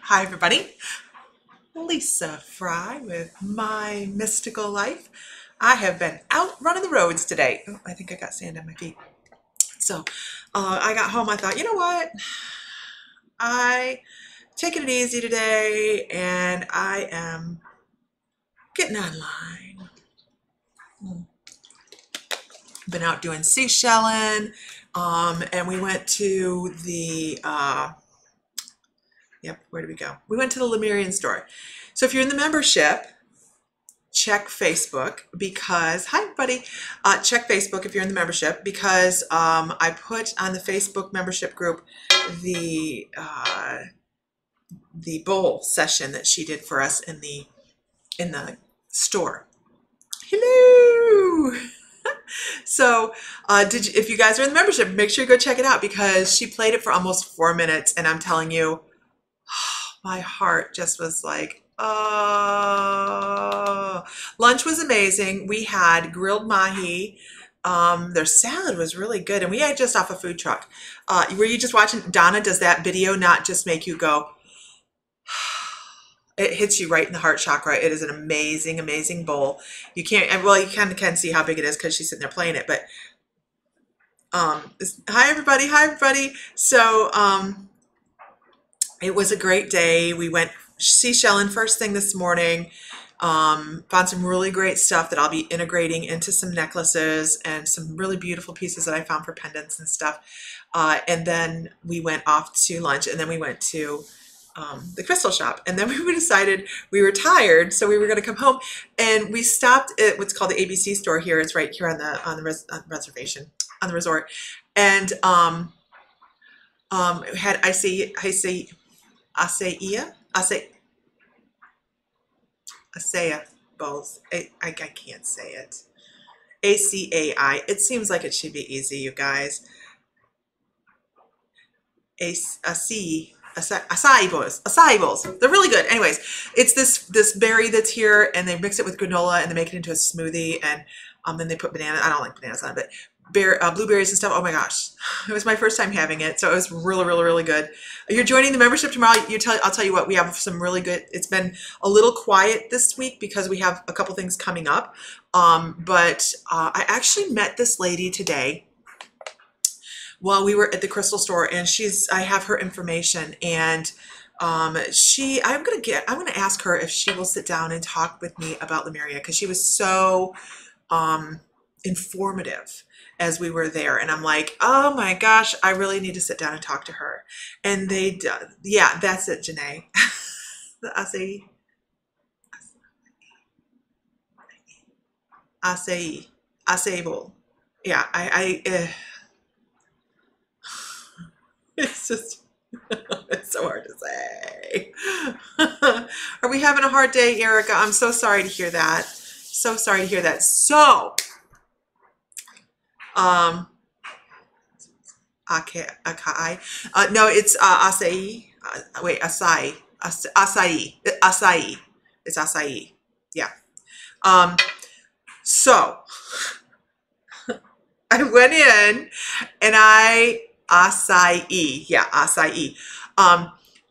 Hi everybody, Lisa Fry with My Mystical Life. I have been out running the roads today. Oh, I think I got sand on my feet. So I got home, I thought, you know what? I taking it easy today and I am getting online. Been out doing seashelling, and we went to the where did we go? We went to the Lemurian store. So if you're in the membership, check Facebook because, hi buddy, check Facebook if you're in the membership because I put on the Facebook membership group the bowl session that she did for us in the store. Hello. So if you guys are in the membership, make sure you go check it out because she played it for almost 4 minutes and I'm telling you, my heart just was like, oh. Lunch was amazing. We had grilled mahi. Their salad was really good. And we had just off a food truck. Were you just watching? Donna, does that video not just make you go, it hits you right in the heart chakra. It is an amazing, amazing bowl. You can't, well, you kind of can see how big it is because she's sitting there playing it. But hi, everybody. Hi, everybody. So it was a great day. We went seashelling first thing this morning. Found some really great stuff that I'll be integrating into some necklaces and some really beautiful pieces that I found for pendants and stuff. And then we went off to lunch and then we went to the crystal shop. And then we decided we were tired, so we were going to come home. And we stopped at what's called the ABC store here. It's right here on the reservation, on the resort. And had acai bowls. I can't say it. ACAI. It seems like it should be easy, you guys. Acai bowls. Acai bowls. They're really good. Anyways, it's this berry that's here, and they mix it with granola, and they make it into a smoothie, and then they put banana. I don't like bananas on it, but blueberries and stuff. Oh my gosh, it was my first time having it, so it was really, really, really good. You're joining the membership tomorrow. I'll tell you what, we have some really good. It's been a little quiet this week because we have a couple things coming up, but I actually met this lady today while we were at the crystal store, and I have her information, and I'm gonna ask her if she will sit down and talk with me about Lemuria because she was so informative as we were there, and I'm like, oh my gosh, I really need to sit down and talk to her. And yeah, that's it, Janae. The acai bowl. Yeah, it's just, it's so hard to say. Are we having a hard day, Erica? I'm so sorry to hear that. So sorry to hear that. So, acai. No, it's acai. Wait, acai. Acai. It's acai. Yeah. So I went in and acai. Yeah, acai.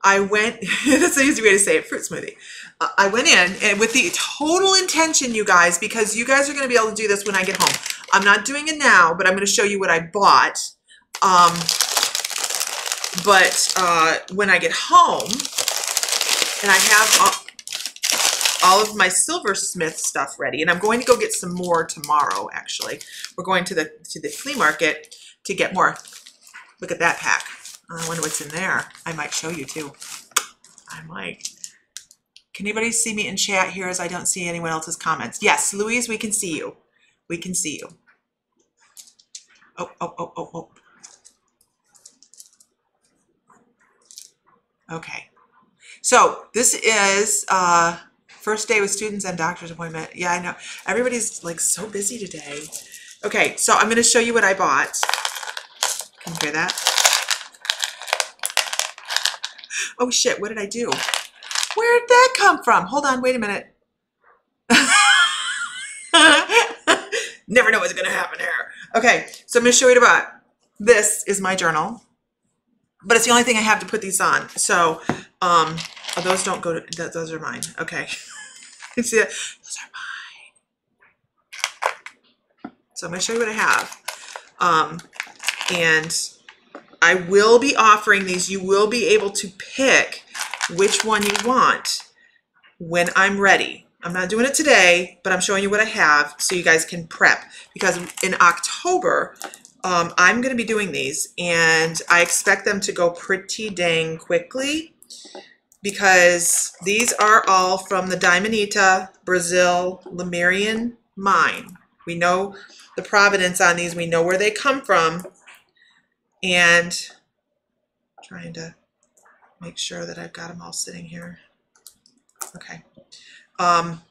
I went, that's the easy way to say it, fruit smoothie. I went in and with the total intention, you guys, because you guys are going to be able to do this when I get home. I'm not doing it now, but I'm going to show you what I bought. When I get home and I have all of my silversmith stuff ready, and I'm going to go get some more tomorrow, actually. We're going to the flea market to get more. Look at that pack. I wonder what's in there. I might show you too. I might. Can anybody see me in chat here as I don't see anyone else's comments? Yes, Louise, we can see you. We can see you. Oh. Okay. So this is first day with students and doctor's appointment. Yeah, I know. Everybody's like so busy today. Okay, so I'm going to show you what I bought. Can you hear that? Oh shit, what did I do? Where did that come from? Hold on, wait a minute. Never know what's going to happen here. Okay, so I'm going to show you what I bought. This is my journal. but it's the only thing I have to put these on. So, oh, those don't go to, those are mine. Okay. You see that? Those are mine. So I'm going to show you what I have. And I will be offering these. You will be able to pick which one you want when I'm ready. I'm not doing it today, but I'm showing you what I have so you guys can prep, because in October, I'm going to be doing these, and I expect them to go pretty dang quickly, because these are all from the Diamanita Brazil Lemurian mine. We know the provenance on these. We know where they come from, and I'm trying to make sure that I've got them all sitting here. Okay. And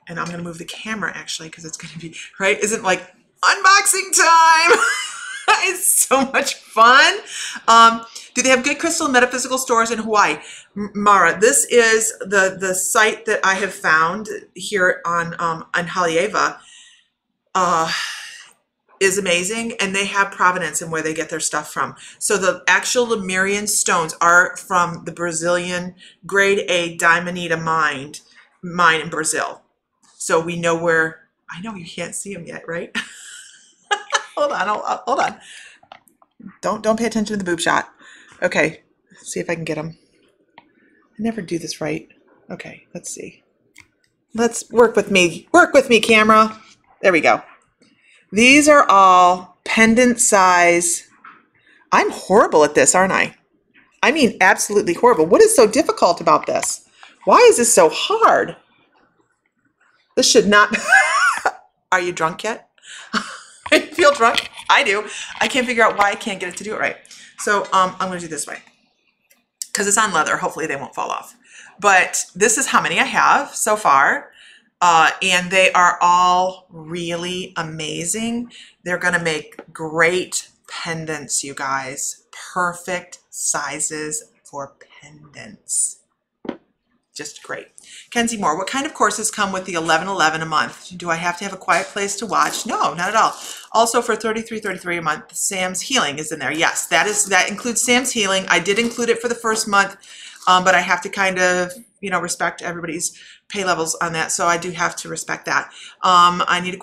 I'm going to move the camera actually, because it's going to be, right? Isn't like unboxing time? It's so much fun. Do they have good crystal and metaphysical stores in Hawaii? Mara, this is the site that I have found here on Haleiwa. Is amazing, and they have provenance in where they get their stuff from. So the actual Lemurian stones are from the Brazilian grade A Diamanita mine in Brazil. So we know where, I know you can't see them yet, right? Hold on, hold on. Don't pay attention to the boob shot. Okay, let's see if I can get them. I never do this right. Okay, let's see. Let's work with me. Work with me, camera. There we go. These are all pendant size. I'm horrible at this, aren't I? I mean, absolutely horrible. What is so difficult about this? Why is this so hard? This should not. Are you drunk yet? You feel drunk? I do. I can't figure out why I can't get it to do it right. So I'm going to do this way, because it's on leather. Hopefully they won't fall off. But this is how many I have so far. And they are all really amazing. They're going to make great pendants, you guys. Perfect sizes for pendants. Just great. Kenzie Moore, what kind of courses come with the $11.11 a month? Do I have to have a quiet place to watch? No, not at all. Also for $33.33 a month, Sam's Healing is in there. Yes, that includes Sam's Healing. I did include it for the first month, but I have to kind of, respect everybody's pay levels on that. So I do have to respect that. Do I need a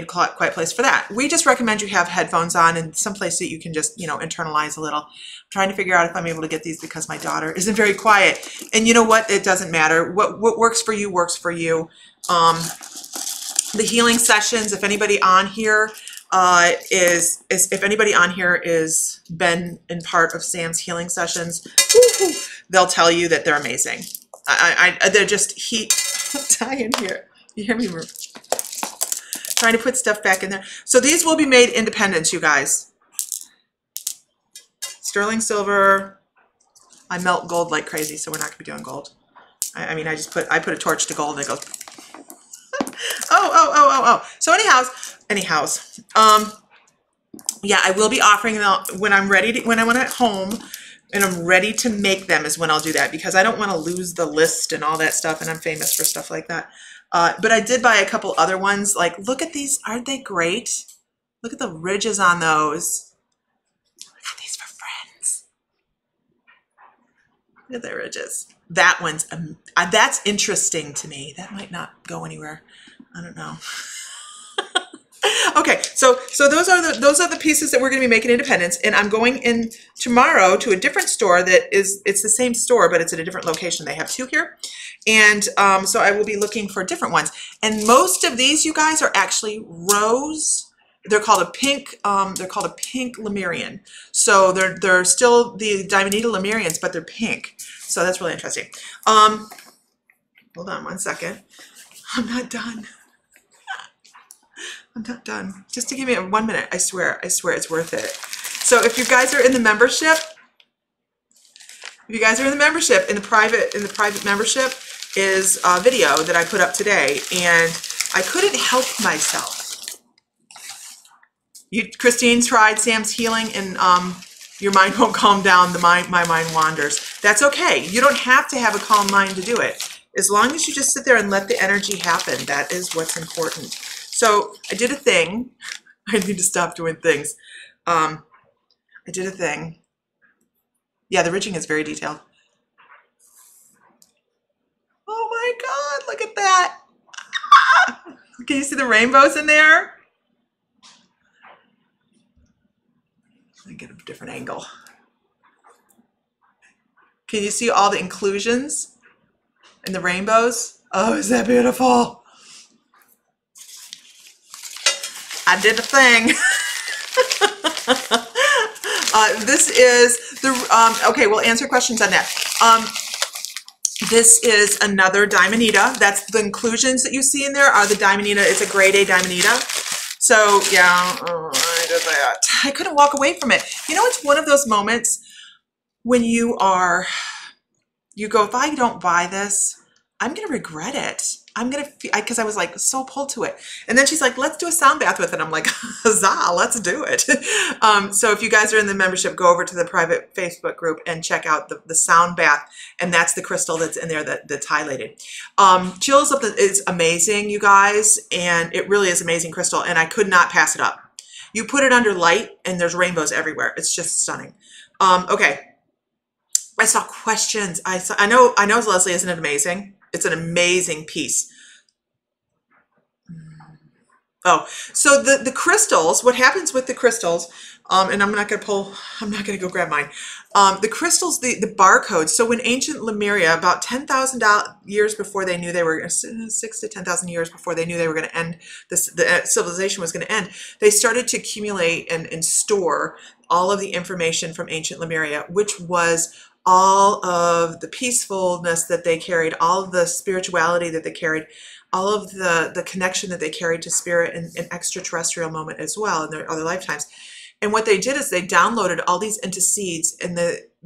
quiet place for that? We just recommend you have headphones on and some place that you can just, internalize a little. I'm trying to figure out if I'm able to get these because my daughter isn't very quiet. And you know what? It doesn't matter. What works for you works for you. The healing sessions, if anybody on here if anybody on here is been in part of Sam's healing sessions, they'll tell you that they're amazing. They're just dying here. You hear me trying to put stuff back in there. So these will be made independent, you guys. Sterling silver. I melt gold like crazy, so we're not gonna be doing gold. I mean, I put a torch to gold and it goes. Oh. So anyhows, yeah, I will be offering them when I'm ready when I want it at home and I'm ready to make them is when I'll do that, because I don't want to lose the list and all that stuff, and I'm famous for stuff like that. But I did buy a couple other ones. Like, look at these. Aren't they great? Look at the ridges on those. I got these for friends. Look at the ridges. That one's, that's interesting to me. That might not go anywhere. I don't know. Okay, so those are the pieces that we're going to be making independence, and I'm going in tomorrow to a different store it's the same store, but it's at a different location. They have two here, and so I will be looking for different ones. And most of these, you guys, are actually rose. They're called a pink. They're called a pink Lemurian. So they're still the Diamanita Lemurians, but they're pink. So that's really interesting. Hold on one second. I'm not done. I'm not done. Just to give me 1 minute. I swear it's worth it. So if you guys are in the membership, in the private membership is a video that I put up today, and I couldn't help myself. Christine tried Sam's Healing, and your mind won't calm down. My mind wanders. That's okay. You don't have to have a calm mind to do it. As long as you just sit there and let the energy happen, that is what's important. So I did a thing. I need to stop doing things. I did a thing. Yeah, the ridging is very detailed. Oh my God, look at that. Can you see the rainbows in there? Let me get a different angle. Can you see all the inclusions and the rainbows? Oh, is that beautiful? I did a thing. This is the, okay, we'll answer questions on that. This is another Diamondita. That's the inclusions that you see in there are the Diamondita. It's a grade A Diamondita. So yeah, I did that. I couldn't walk away from it. You know, it's one of those moments when you go, if I don't buy this, I'm going to regret it. I'm going to, because I was like so pulled to it. And then she's like, let's do a sound bath with it. I'm like, huzzah, let's do it. So if you guys are in the membership, go over to the private Facebook group and check out the sound bath. And that's the crystal that's in there that's highlighted. Chills Up is amazing, you guys. And it really is amazing crystal. And I could not pass it up. You put it under light and there's rainbows everywhere. It's just stunning. Okay. I saw questions. I know, Leslie, isn't it amazing? It's an amazing piece. Oh, so the crystals, what happens with the crystals, and I'm not going to go grab mine. The crystals, the barcodes. So when ancient Lemuria, about 10,000 years before they knew they were, 6 to 10,000 years before they knew they were going to end, the civilization was going to end, they started to accumulate and store all of the information from ancient Lemuria, which was all of the peacefulness that they carried, all of the spirituality that they carried, all of the connection that they carried to spirit and extraterrestrial moment as well in their other lifetimes. And what they did is they downloaded all these into seeds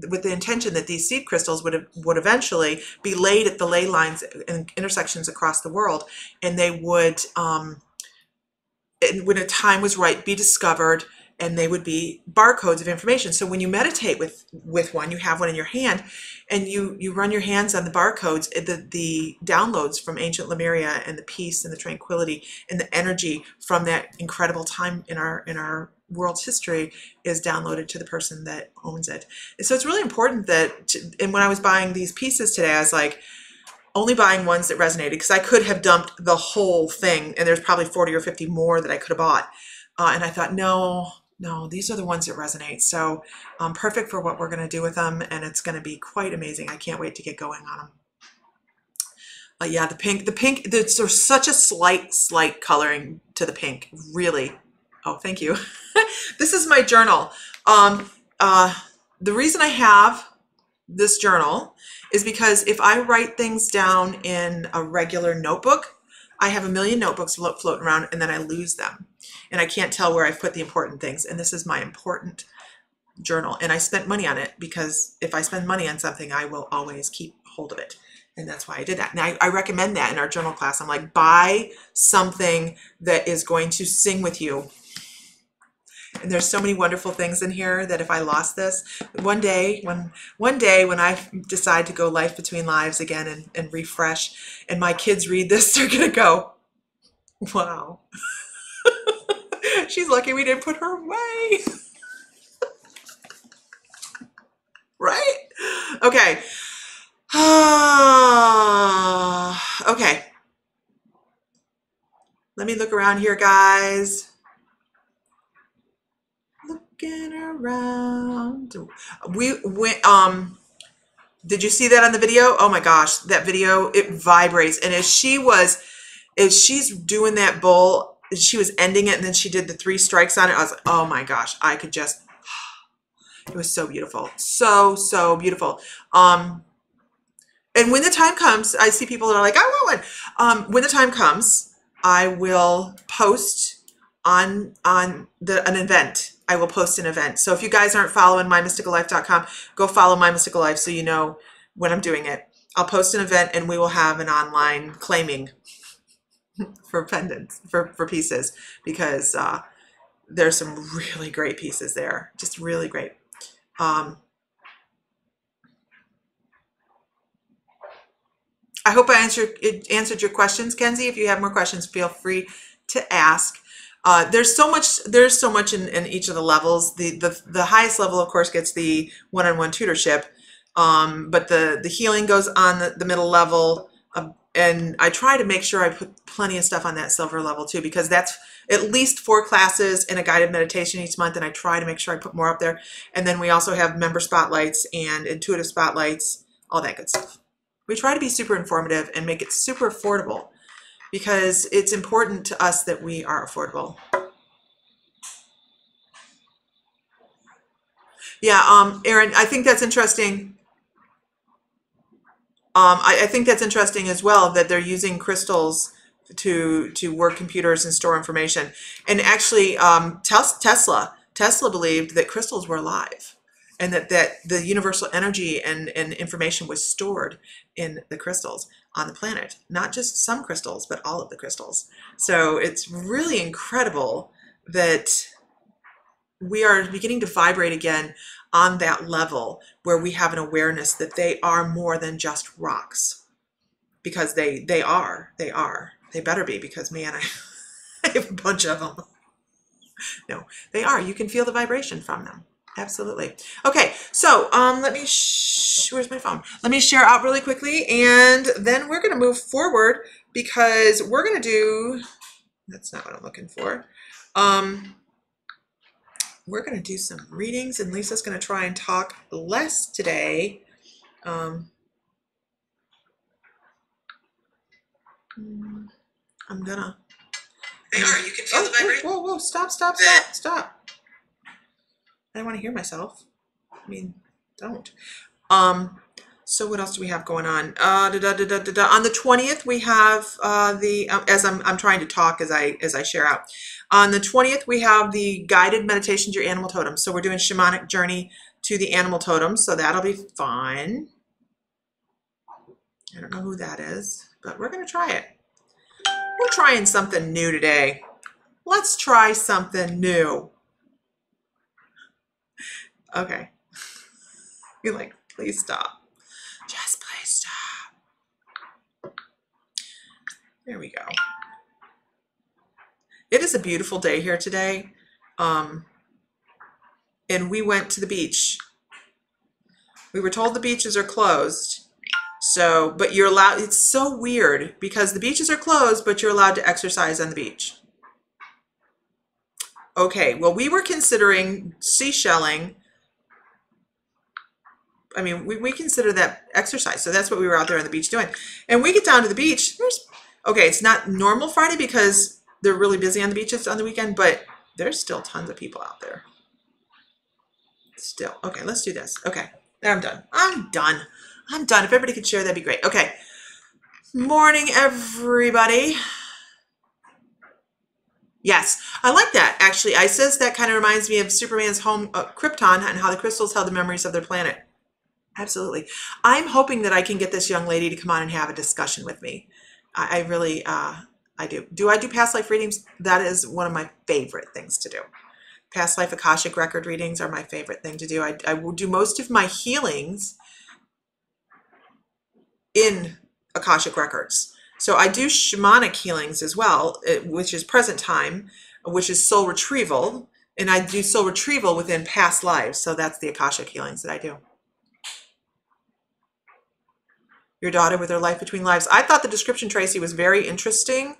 with the intention that these seed crystals would eventually be laid at the ley lines and intersections across the world. And they would, when a time was right, be discovered, and they would be barcodes of information. So when you meditate with one, you have one in your hand, and you run your hands on the barcodes, the downloads from ancient Lemuria and the peace and the tranquility and the energy from that incredible time in our world's history is downloaded to the person that owns it. And so it's really important that, and when I was buying these pieces today, I was like, only buying ones that resonated, because I could have dumped the whole thing, and there's probably 40 or 50 more that I could have bought. And I thought, no, these are the ones that resonate. So perfect for what we're going to do with them. And it's going to be quite amazing. I can't wait to get going on them. Yeah, the pink, there's such a slight coloring to the pink, really. Oh, thank you. This is my journal. The reason I have this journal is because if I write things down in a regular notebook, I have a million notebooks floating around and then I lose them. And I can't tell where I've put the important things. And this is my important journal. And I spent money on it because if I spend money on something, I will always keep hold of it. And that's why I did that. And I recommend that in our journal class. I'm like, buy something that is going to sing with you. And there's so many wonderful things in here that if I lost this, one day when I decide to go life between lives again and refresh, and my kids read this, they're going to go, wow. She's lucky we didn't put her away. Right? Okay. Okay. Let me look around here, guys. Looking around. Did you see that on the video? Oh my gosh, that video, it vibrates. And as she's doing that bowl, she was ending it, and then she did the 3 strikes on it. I was like, oh my gosh, I could just, it was so beautiful. So beautiful. And when the time comes, I see people that are like, I want one. When the time comes, I will post on an event. I will post an event. So if you guys aren't following mymysticallife.com, go follow My Mystical Life so you know when I'm doing it. I'll post an event and we will have an online claiming for pendants, for pieces, because there's some really great pieces there. Just really great. I hope I answered your questions, Kenzie. If you have more questions, feel free to ask. There's so much in each of the levels. The highest level, of course, gets the one-on-one tutorship, but the healing goes on the middle level, and I try to make sure I put plenty of stuff on that silver level too, because that's at least 4 classes and a guided meditation each month, and I try to make sure I put more up there. And then we also have member spotlights and intuitive spotlights, all that good stuff. We try to be super informative and make it super affordable, because it's important to us that we are affordable. Yeah, Erin, I think that's interesting. I think that's interesting as well, that they're using crystals to work computers and store information. And actually, Tesla believed that crystals were alive, and that the universal energy and information was stored in the crystals on the planet. Not just some crystals, but all of the crystals. So it's really incredible that we are beginning to vibrate again on that level where we have an awareness that they are more than just rocks, because they better be, because man, I have a bunch of them. No, they are. You can feel the vibration from them. Absolutely. Okay, so let me where's my phone? Let me share out really quickly, and then we're going to move forward, because we're going to do, that's not what I'm looking for. We're going to do some readings, and Lisa's going to try and talk less today. I'm gonna. They are. You can feel the vibration. Whoa! Stop! I don't want to hear myself. I mean, don't. So what else do we have going on? On the 20th, we have as I'm trying to talk as I share out. On the 20th, we have the guided meditation to your animal totem. So we're doing shamanic journey to the animal totem. So that'll be fun. I don't know who that is, but we're going to try it. We're trying something new today. Let's try something new. Okay. You're like, please stop. Just please stop. There we go. It is a beautiful day here today. And we went to the beach. We were told the beaches are closed. So, but you're allowed, it's so weird, because the beaches are closed, but you're allowed to exercise on the beach. Okay, well, we were considering seashelling. I mean, we consider that exercise. So that's what we were out there on the beach doing. And we get down to the beach. Okay, it's not normal Friday because they're really busy on the beaches on the weekend, but there's still tons of people out there. Still. Okay, let's do this. Okay, I'm done. I'm done. If everybody could share, that'd be great. Okay. Morning, everybody. Yes, I like that. Actually, Isis, that kind of reminds me of Superman's home, Krypton, and how the crystals held the memories of their planet. Absolutely. I'm hoping that I can get this young lady to come on and have a discussion with me. I really, I do. Do I do past life readings? That is one of my favorite things to do. Past life Akashic record readings are my favorite thing to do. I will do most of my healings in Akashic records. So I do shamanic healings as well, which is present time, which is soul retrieval. And I do soul retrieval within past lives. So that's the Akashic healings that I do. Your daughter with her life between lives. I thought the description, Tracy, was very interesting.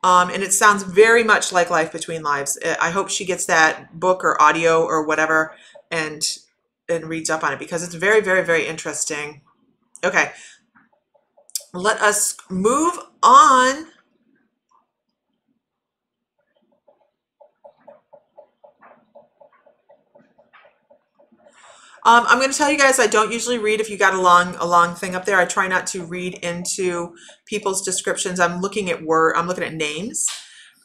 And it sounds very much like Life Between Lives. I hope she gets that book or audio or whatever and reads up on it, because it's very, very, very interesting. Okay. Let us move on. I'm going to tell you guys, I don't usually read if you got a long thing up there. I try not to read into people's descriptions. I'm looking at names,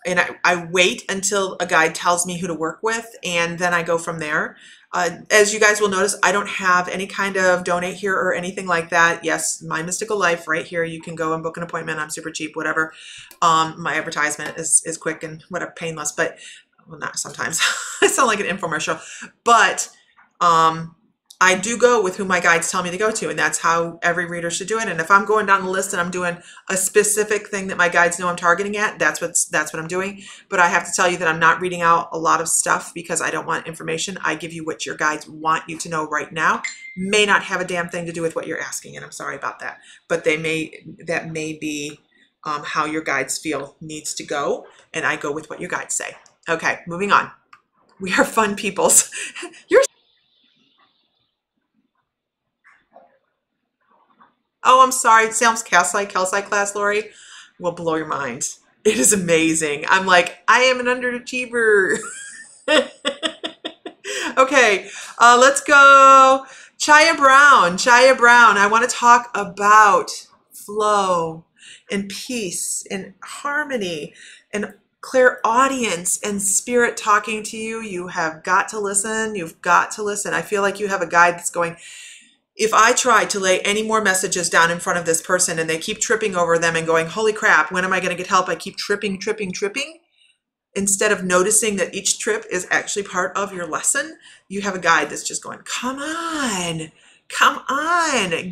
and I wait until a guide tells me who to work with, and then I go from there. As you guys will notice, I don't have any kind of donate here or anything like that. Yes, My Mystical Life right here. You can go and book an appointment. I'm super cheap, whatever. My advertisement is quick and whatever, painless, but well, not sometimes. I sound like an infomercial, but I do go with who my guides tell me to go to, and that's how every reader should do it. And if I'm going down the list and I'm doing a specific thing that my guides know I'm targeting at, that's what I'm doing. But I have to tell you that I'm not reading out a lot of stuff because I don't want information. I give you what your guides want you to know right now. May not have a damn thing to do with what you're asking, and I'm sorry about that. But that may be how your guides feel needs to go, and I go with what your guides say. Okay, moving on. We are fun peoples. You're Oh, I'm sorry. Sam's calcite class, Lori, will blow your mind. It is amazing. I'm like, I am an underachiever. Okay, let's go. Chaya Brown. Chaya Brown. I want to talk about flow and peace and harmony and clairaudience and spirit talking to you. You have got to listen. You've got to listen. I feel like you have a guide that's going, if I try to lay any more messages down in front of this person and they keep tripping over them and going, holy crap, when am I going to get help? I keep tripping. Instead of noticing that each trip is actually part of your lesson, you have a guide that's just going, come on,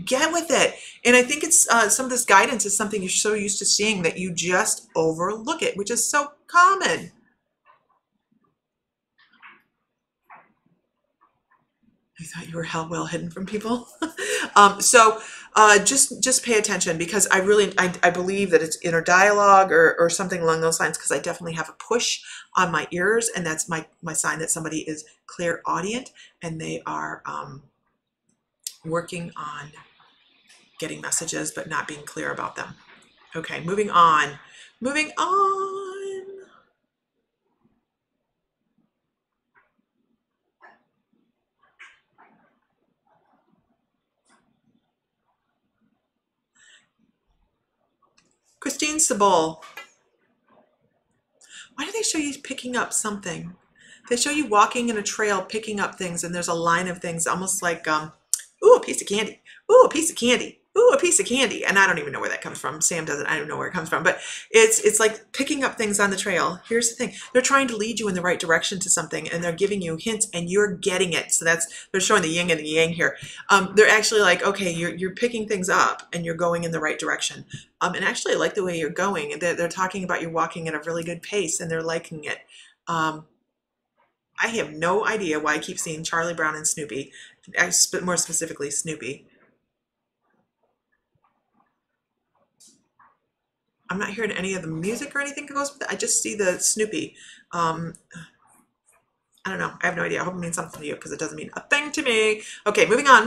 get with it. And I think it's some of this guidance is something you're so used to seeing that you just overlook it, which is so common. I thought you were well hidden from people. Just pay attention, because I believe that it's inner dialogue or something along those lines, because I definitely have a push on my ears, and that's my sign that somebody is clairaudient and they are working on getting messages but not being clear about them. Okay, moving on. Christine Sabol. Why do they show you picking up something? They show you walking in a trail, picking up things, and there's a line of things, almost like, ooh, a piece of candy. Ooh, a piece of candy. Ooh, a piece of candy. And I don't even know where that comes from. Sam doesn't. I don't know where it comes from. But it's like picking up things on the trail. Here's the thing. They're trying to lead you in the right direction to something, and they're giving you hints, and you're getting it. So they're showing the yin and the yang here. They're actually like, okay, you're picking things up, and you're going in the right direction. And actually, I like the way you're going. They're talking about you walking at a really good pace, and they're liking it. I have no idea why I keep seeing Charlie Brown and Snoopy, more specifically Snoopy. I'm not hearing any of the music or anything that goes with it. I just see the Snoopy. I don't know. I have no idea. I hope it means something to you, because it doesn't mean a thing to me. Okay, moving on.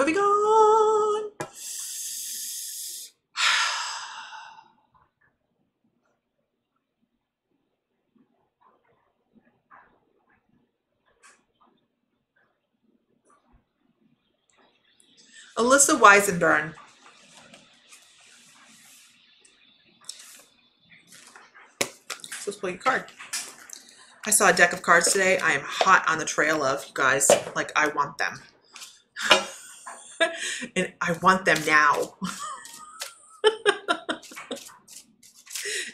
Alyssa Weisenburn. So let's pull your card. I saw a deck of cards today. I am hot on the trail of, you guys, like, I want them. And I want them now.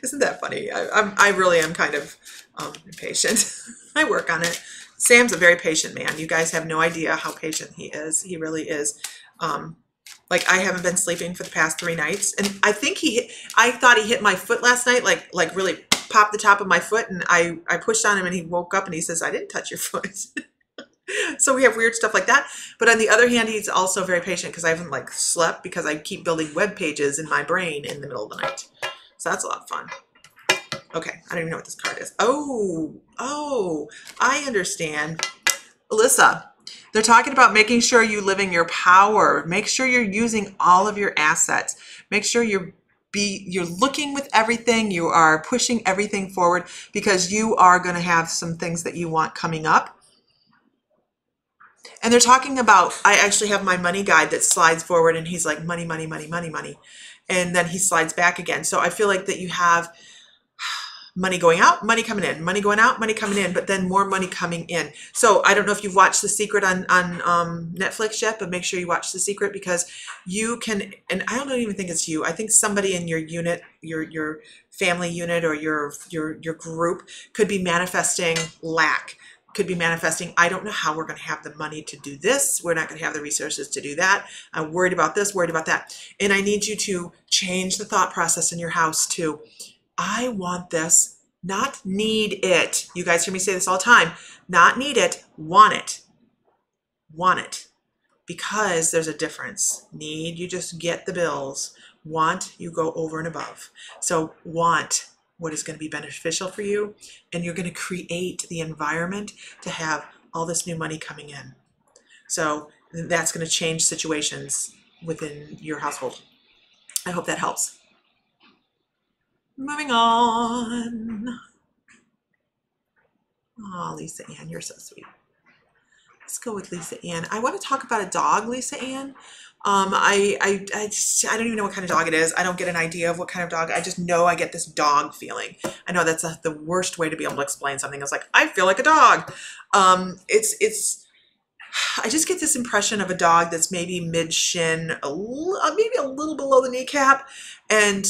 Isn't that funny? I really am kind of impatient. I work on it. Sam's a very patient man. You guys have no idea how patient he is. He really is. Like, I haven't been sleeping for the past 3 nights, and I think I thought he hit my foot last night, like really popped the top of my foot, and I pushed on him, and he woke up and he says, I didn't touch your foot. So we have weird stuff like that. But on the other hand, he's also very patient, because I haven't like slept, because I keep building web pages in my brain in the middle of the night. So that's a lot of fun. Okay, I don't even know what this card is. Oh, I understand. Alyssa, they're talking about making sure you live in your power. Make sure you're using all of your assets. Make sure you're looking with everything. You are pushing everything forward, because you are going to have some things that you want coming up. And they're talking about, I actually have my money guide that slides forward, and he's like, money, money, money, money, money. And then he slides back again. So I feel like that you have money going out, money coming in, money going out, money coming in, but then more money coming in. So I don't know if you've watched The Secret on Netflix yet, but make sure you watch The Secret, because you can, and I don't even think it's you. I think somebody in your unit, your family unit, or your group could be manifesting lack, could be manifesting, I don't know how we're going to have the money to do this. We're not going to have the resources to do that. I'm worried about this, worried about that. And I need you to change the thought process in your house to, I want this, not need it. You guys hear me say this all the time. Not need it, want it. Want it. Because there's a difference. Need, you just get the bills. Want, you go over and above. So want what is going to be beneficial for you, and you're going to create the environment to have all this new money coming in. So that's going to change situations within your household. I hope that helps. Moving on. Oh, Lisa Ann, you're so sweet. Let's go with Lisa Ann. I want to talk about a dog, Lisa Ann. I don't even know what kind of dog it is. I don't get an idea of what kind of dog. I just know I get this dog feeling. I know that's the worst way to be able to explain something. It's like, I feel like a dog. I just get this impression of a dog that's maybe mid-shin, maybe a little below the kneecap, and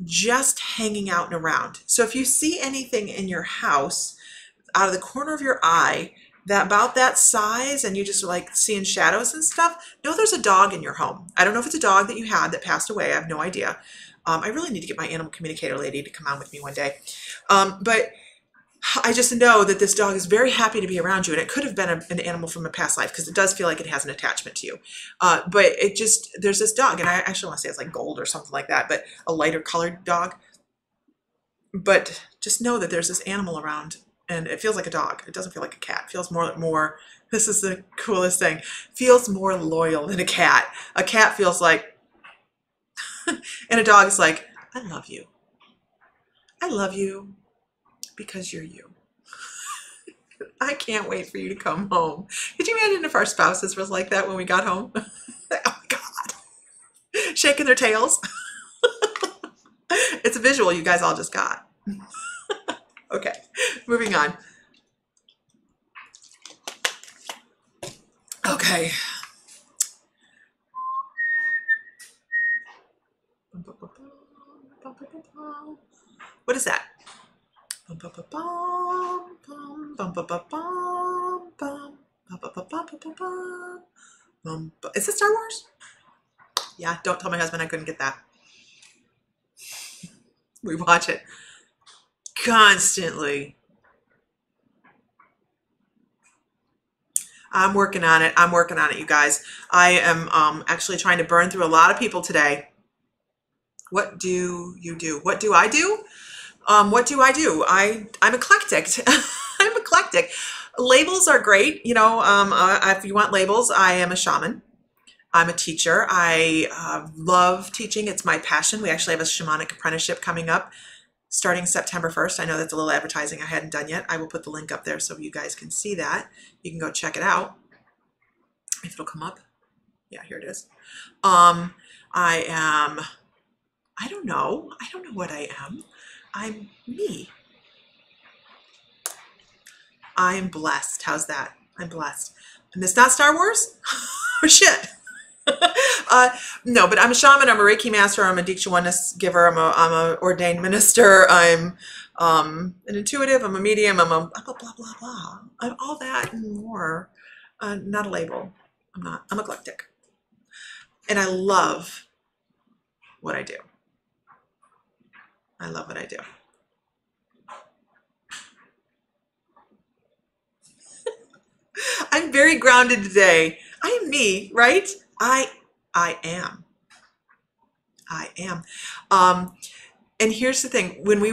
just hanging out and around. So if you see anything in your house out of the corner of your eye that about that size and you just like seeing shadows and stuff, know there's a dog in your home. I don't know if it's a dog that you had that passed away. I have no idea. I really need to get my animal communicator lady to come on with me one day. But I just know that this dog is very happy to be around you, and it could have been an animal from a past life because it does feel like it has an attachment to you. But it just, there's this dog, and I actually want to say it's like gold or something like that, but a lighter colored dog. But just know that there's this animal around, and it feels like a dog. It doesn't feel like a cat. It feels more, this is the coolest thing, feels more loyal than a cat. A cat feels like, and a dog is like, I love you. I love you because you're you. I can't wait for you to come home. Could you imagine if our spouses was like that when we got home? Oh my God. Shaking their tails. It's a visual you guys all just got. Okay, moving on. Okay. What is that? Is it Star Wars? Yeah, don't tell my husband I couldn't get that. We watch it constantly. I'm working on it. I'm working on it, you guys. I am actually trying to burn through a lot of people today. What do you do? What do I do? What do I do? I'm eclectic. I'm eclectic. Labels are great. You know, if you want labels, I am a shaman. I'm a teacher. I love teaching. It's my passion. We actually have a shamanic apprenticeship coming up starting September 1st. I know that's a little advertising I hadn't done yet. I will put the link up there so you guys can see that. You can go check it out. If it'll come up. Yeah, here it is. I don't know. I don't know what I am. I'm me. I'm blessed. How's that? I'm blessed. And it's not Star Wars? Oh, shit. No, but I'm a shaman. I'm a Reiki master. I'm a Diksha Oneness giver. I'm a ordained minister. I'm an intuitive. I'm a medium. I'm a blah, blah, blah, blah. I'm all that and more. Not a label. I'm not. I'm eclectic. And I love what I do. I love what I do. I'm very grounded today. I am me, right? I am. I am. And here's the thing: when we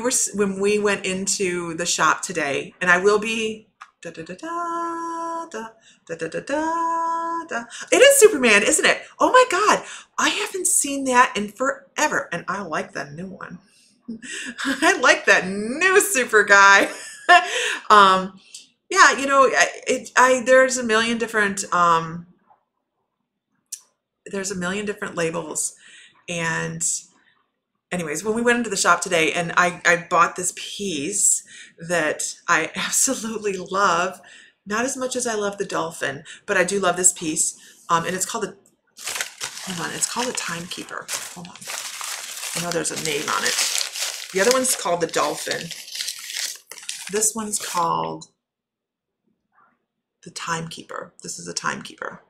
went into the shop today, and I will be da da da da da da da da da da. It is Superman, isn't it? Oh my God, I haven't seen that in forever, and I like the new one. I like that new super guy. Yeah, you know, there's a million different labels. And anyways, when we went into the shop today, and I bought this piece that I absolutely love, not as much as I love the dolphin, but I do love this piece. And it's called it's called a timekeeper. Hold on. I know there's a name on it. The other one's called the dolphin. This one's called the Timekeeper. This is a Timekeeper.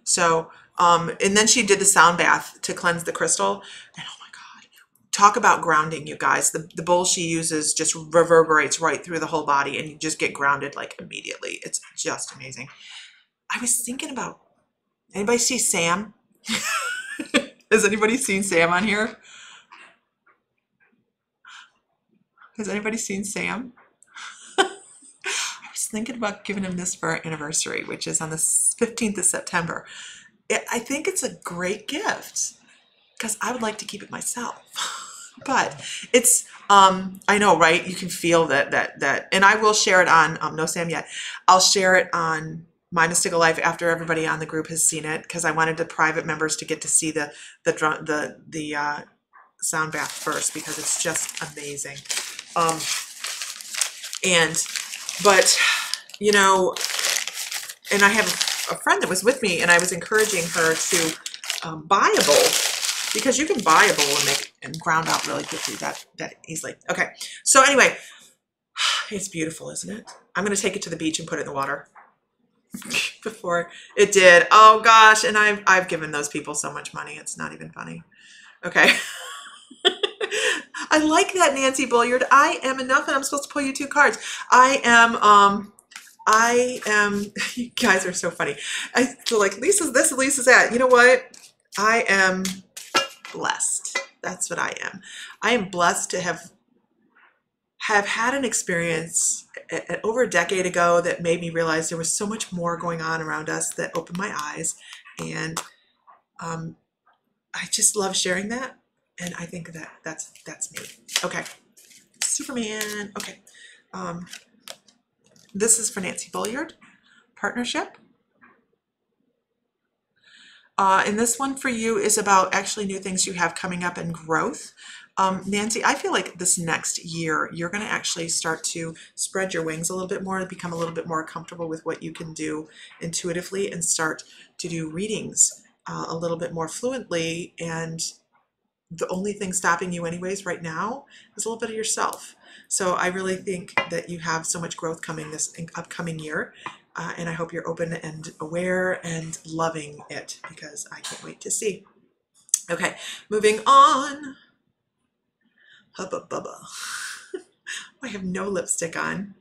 So, and then she did the sound bath to cleanse the crystal. And oh my God, talk about grounding, you guys. The bowl she uses just reverberates right through the whole body and you just get grounded like immediately. It's just amazing. I was thinking about, anybody see Sam? Has anybody seen Sam on here? Has anybody seen Sam? I was thinking about giving him this for our anniversary, which is on the 15th of September. I think it's a great gift because I would like to keep it myself. But it's, I know, right? You can feel that, and I will share it on, no Sam yet. I'll share it on My Mystical Life after everybody on the group has seen it because I wanted the private members to get to see the sound bath first because it's just amazing. But you know, and I have a friend that was with me and I was encouraging her to buy a bowl because you can buy a bowl and make and ground out really quickly that easily. Okay, so anyway, it's beautiful, isn't it? I'm gonna take it to the beach and put it in the water. Before it did. Oh gosh, and I've given those people so much money. It's not even funny. Okay. I like that, Nancy Bulliard. I am enough and I'm supposed to pull you 2 cards. I am, you guys are so funny. I feel like Lisa's this and Lisa's that. You know what? I am blessed. That's what I am. I am blessed to have had an experience over a decade ago that made me realize there was so much more going on around us that opened my eyes. And I just love sharing that. And I think that's me. Okay. Superman. Okay. This is for Nancy Bulliard. Partnership. And this one for you is about actually new things you have coming up and growth. Nancy, I feel like this next year, you're going to actually start to spread your wings a little bit more, become a little bit more comfortable with what you can do intuitively and start to do readings a little bit more fluently. And the only thing stopping you anyways right now is a little bit of yourself. So I really think that you have so much growth coming this upcoming year. And I hope you're open and aware and loving it because I can't wait to see. Okay, moving on. Hubba bubba. I have no lipstick on.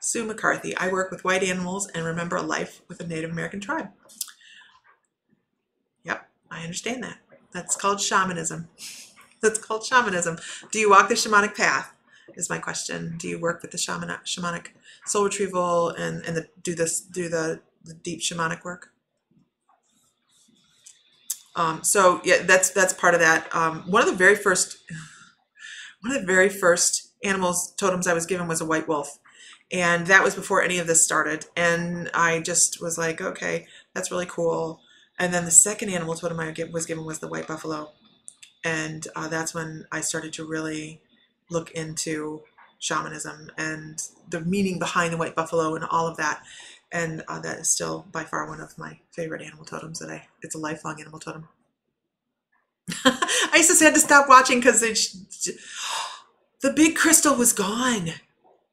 Sue McCarthy. I work with white animals and remember a life with a Native American tribe. Yep, I understand that. That's called shamanism. That's called shamanism. Do you walk the shamanic path? Is my question. Do you work with the shamanic soul retrieval and do the deep shamanic work? So yeah, that's part of that. One of the very first animals totems I was given was a white wolf, and that was before any of this started. And I just was like, okay, that's really cool. And then the second animal totem I was given was the white buffalo, and that's when I started to really look into shamanism and the meaning behind the white buffalo and all of that. And that is still by far one of my favorite animal totems it's a lifelong animal totem. I used to say I had to stop watching because the big crystal was gone.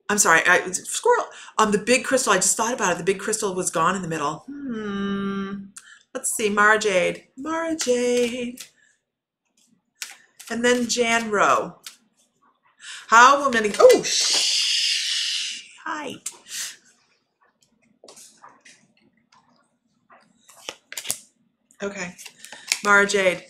I'm sorry, squirrel. The big crystal, I just thought about it. The big crystal was gone in the middle. Let's see, Mara Jade. Mara Jade. And then Jan Rowe. How will many, oh, shh, height. Okay, Mara Jade.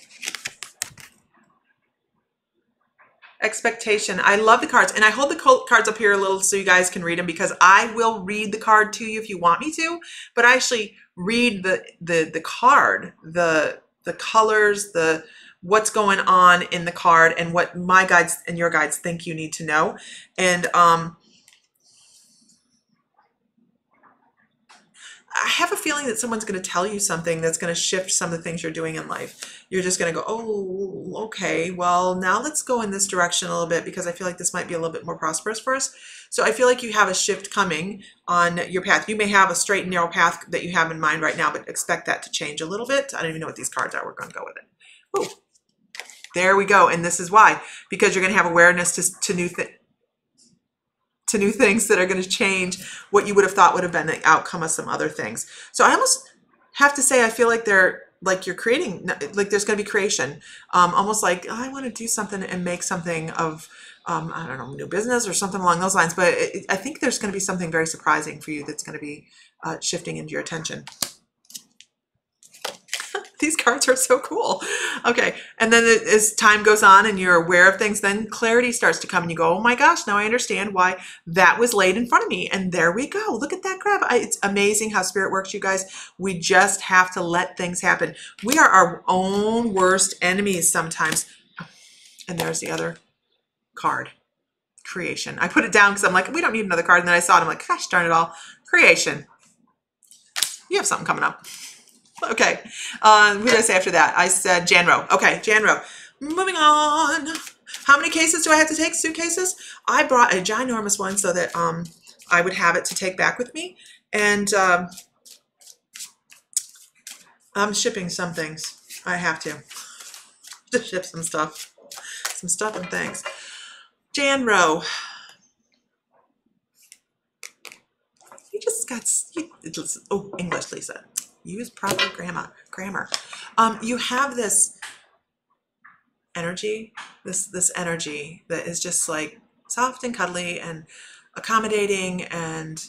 Expectation. I love the cards, and I hold the cards up here a little so you guys can read them because I will read the card to you if you want me to, but I actually read the card, the colors, what's going on in the card, and what my guides and your guides think you need to know. And I have a feeling that someone's going to tell you something that's going to shift some of the things you're doing in life. You're just going to go, oh, okay, well, now let's go in this direction a little bit because I feel like this might be a little bit more prosperous for us. So I feel like you have a shift coming on your path. You may have a straight and narrow path that you have in mind right now, but expect that to change a little bit. I don't even know what these cards are. We're going to go with it. Ooh. There we go. And this is why, because you're going to have awareness to new things that are going to change what you would have thought would have been the outcome of some other things. So I almost have to say, I feel like you're creating, like there's going to be creation, almost like, oh, I want to do something and make something of, I don't know, new business or something along those lines. But I think there's going to be something very surprising for you that's going to be shifting into your attention. These cards are so cool. Okay. And then as time goes on and you're aware of things, then clarity starts to come and you go, oh my gosh, now I understand why that was laid in front of me. And there we go. Look at that grab. It's amazing how spirit works, you guys. We just have to let things happen. We are our own worst enemies sometimes. And there's the other card, creation. I put it down because I'm like, we don't need another card. And then I saw it. I'm like, gosh darn it all. Creation. You have something coming up. Okay, what did I say after that? I said Janro. Okay, Janro. Moving on. How many cases do I have to take? Suitcases? I brought a ginormous one so that I would have it to take back with me. And I'm shipping some things. I have to ship some stuff and things. Janro. You just got, oh, English, Lisa. Use proper grammar. You have this energy, this energy that is just like soft and cuddly and accommodating and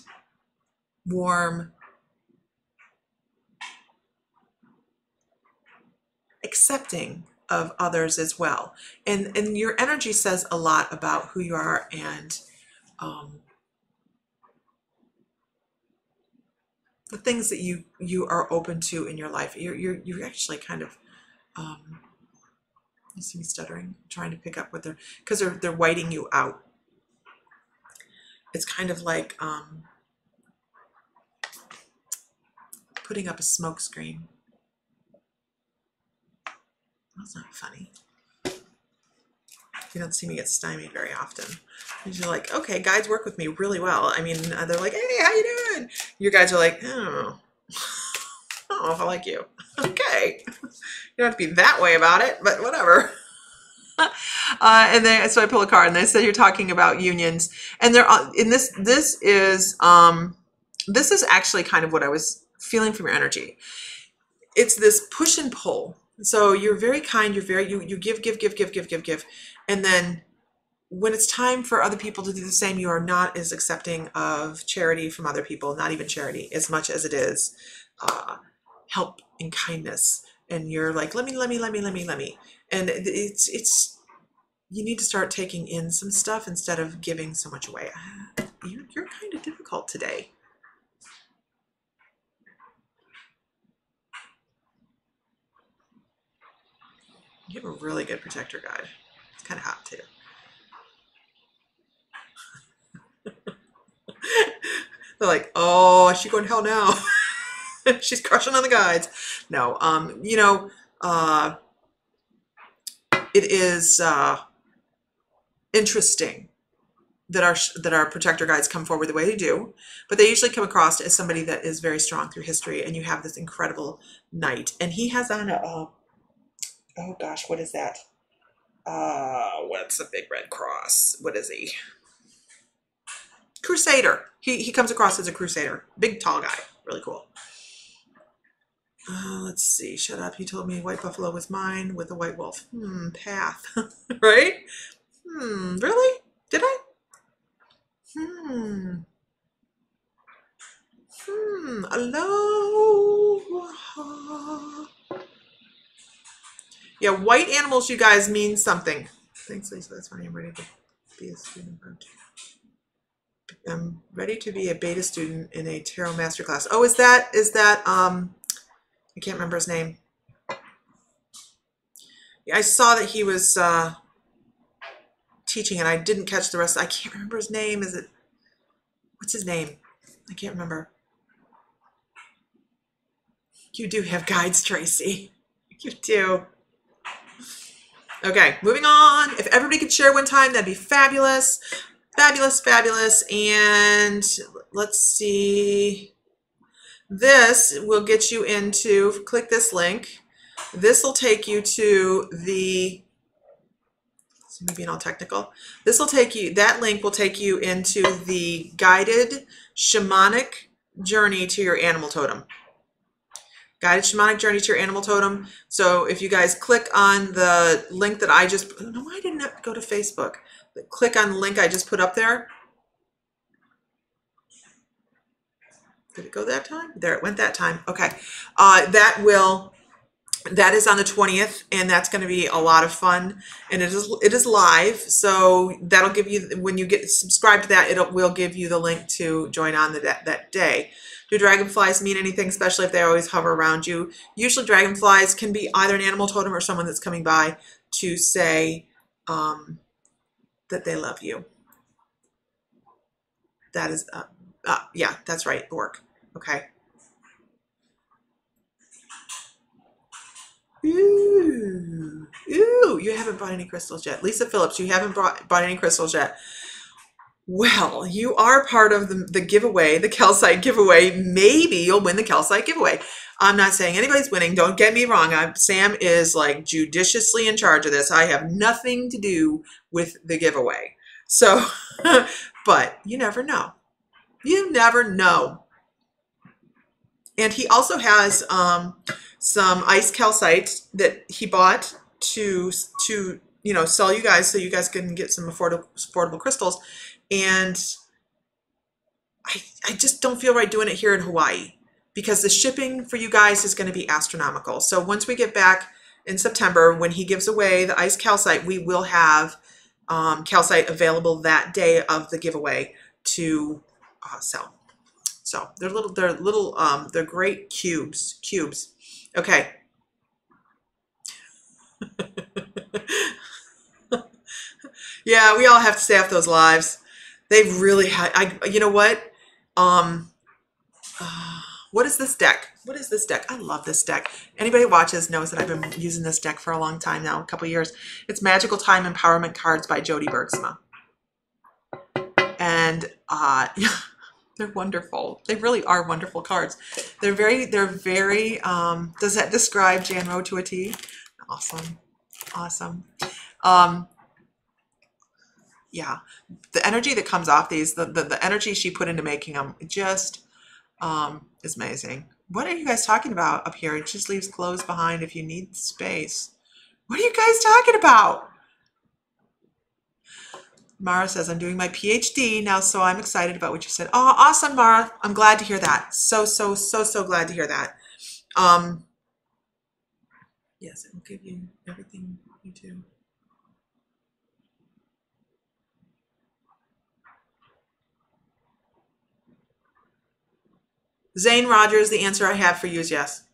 warm, accepting of others as well. And your energy says a lot about who you are and the things that you are open to in your life. You're actually kind of you see me stuttering, trying to pick up what because they're whiting you out. It's kind of like putting up a smoke screen. That's not funny. You don't see me get stymied very often. You're like, okay, guides work with me really well. I mean, they're like, hey, how you doing? Your guides are like, oh, I don't know if I like you. Okay. You don't have to be that way about it, but whatever. And then, so I pull a card and they said you're talking about unions. And they're in this is actually kind of what I was feeling from your energy. It's this push and pull. So you're very kind, you give. And then when it's time for other people to do the same, you are not as accepting of charity from other people, not even charity, as much as it is help and kindness. And you're like, let me. And it's you need to start taking in some stuff instead of giving so much away. You're kind of difficult today. You have a really good protector guide. It's kind of hot too. They're like, oh, is she going to hell now? She's crushing on the guides. No, it is interesting that our protector guides come forward the way they do, but they usually come across as somebody that is very strong through history, and you have this incredible knight, and he has on a oh gosh, what is that? What's a big red cross? What is he? Crusader. He comes across as a crusader. Big, tall guy. Really cool. Let's see. Shut up. He told me white buffalo was mine with a white wolf. Path. Right? Really? Did I? Aloha. Yeah, white animals, you guys, mean something. Thanks, Lisa. That's funny. I'm ready to be a student. I'm ready to be a beta student in a tarot masterclass. Oh, is that I can't remember his name. Yeah, I saw that he was teaching, and I didn't catch the rest. I can't remember his name. What's his name? I can't remember. You do have guides, Tracy. You do. Okay, moving on. If everybody could share one time, that'd be fabulous. Fabulous. And let's see. This will get you into, click this link. This will take you to the me being all technical. This will take you, that link will take you into the guided shamanic journey to your animal totem. Guided shamanic journey to your animal totem. So if you guys click on the link that I just, no, I didn't go to Facebook. Click on the link I just put up there. Did it go that time? There, it went that time. Okay. That is on the 20th, and that's going to be a lot of fun. And it is live, so that'll give you, when you get subscribed to that, it will give you the link to join on that day. Do dragonflies mean anything, especially if they always hover around you? Usually dragonflies can be either an animal totem or someone that's coming by to say that they love you. That is, yeah, that's right, work. Okay. Ooh, you haven't bought any crystals yet. Lisa Phillips, you haven't bought any crystals yet. Well, you are part of the giveaway, the calcite giveaway. Maybe you'll win the calcite giveaway. I'm not saying anybody's winning. Don't get me wrong. Sam is like judiciously in charge of this. I have nothing to do with the giveaway. So, but you never know. You never know. And he also has some ice calcite that he bought to sell you guys, so you guys can get some affordable crystals. And I just don't feel right doing it here in Hawaii, because the shipping for you guys is going to be astronomical. So once we get back in September, when he gives away the ice calcite, we will have calcite available that day of the giveaway to sell. So they're great cubes. Okay. Yeah, we all have to stay off those lives. They really had, you know what? What is this deck? What is this deck? I love this deck. Anybody who watches knows that I've been using this deck for a long time now, a couple years. It's Magical Time Empowerment Cards by Jody Bergsma. And they're wonderful. They really are wonderful cards. They're very, does that describe Jan Rowe to a T? Awesome. Awesome. Yeah, the energy that comes off these, the energy she put into making them, just is amazing. What are you guys talking about up here? It just leaves clothes behind if you need space. What are you guys talking about? Mara says, I'm doing my PhD now, so I'm excited about what you said. Oh, awesome, Mara. I'm glad to hear that. So glad to hear that. Yes, it will give you everything you do. Zane Rogers, the answer I have for you is yes.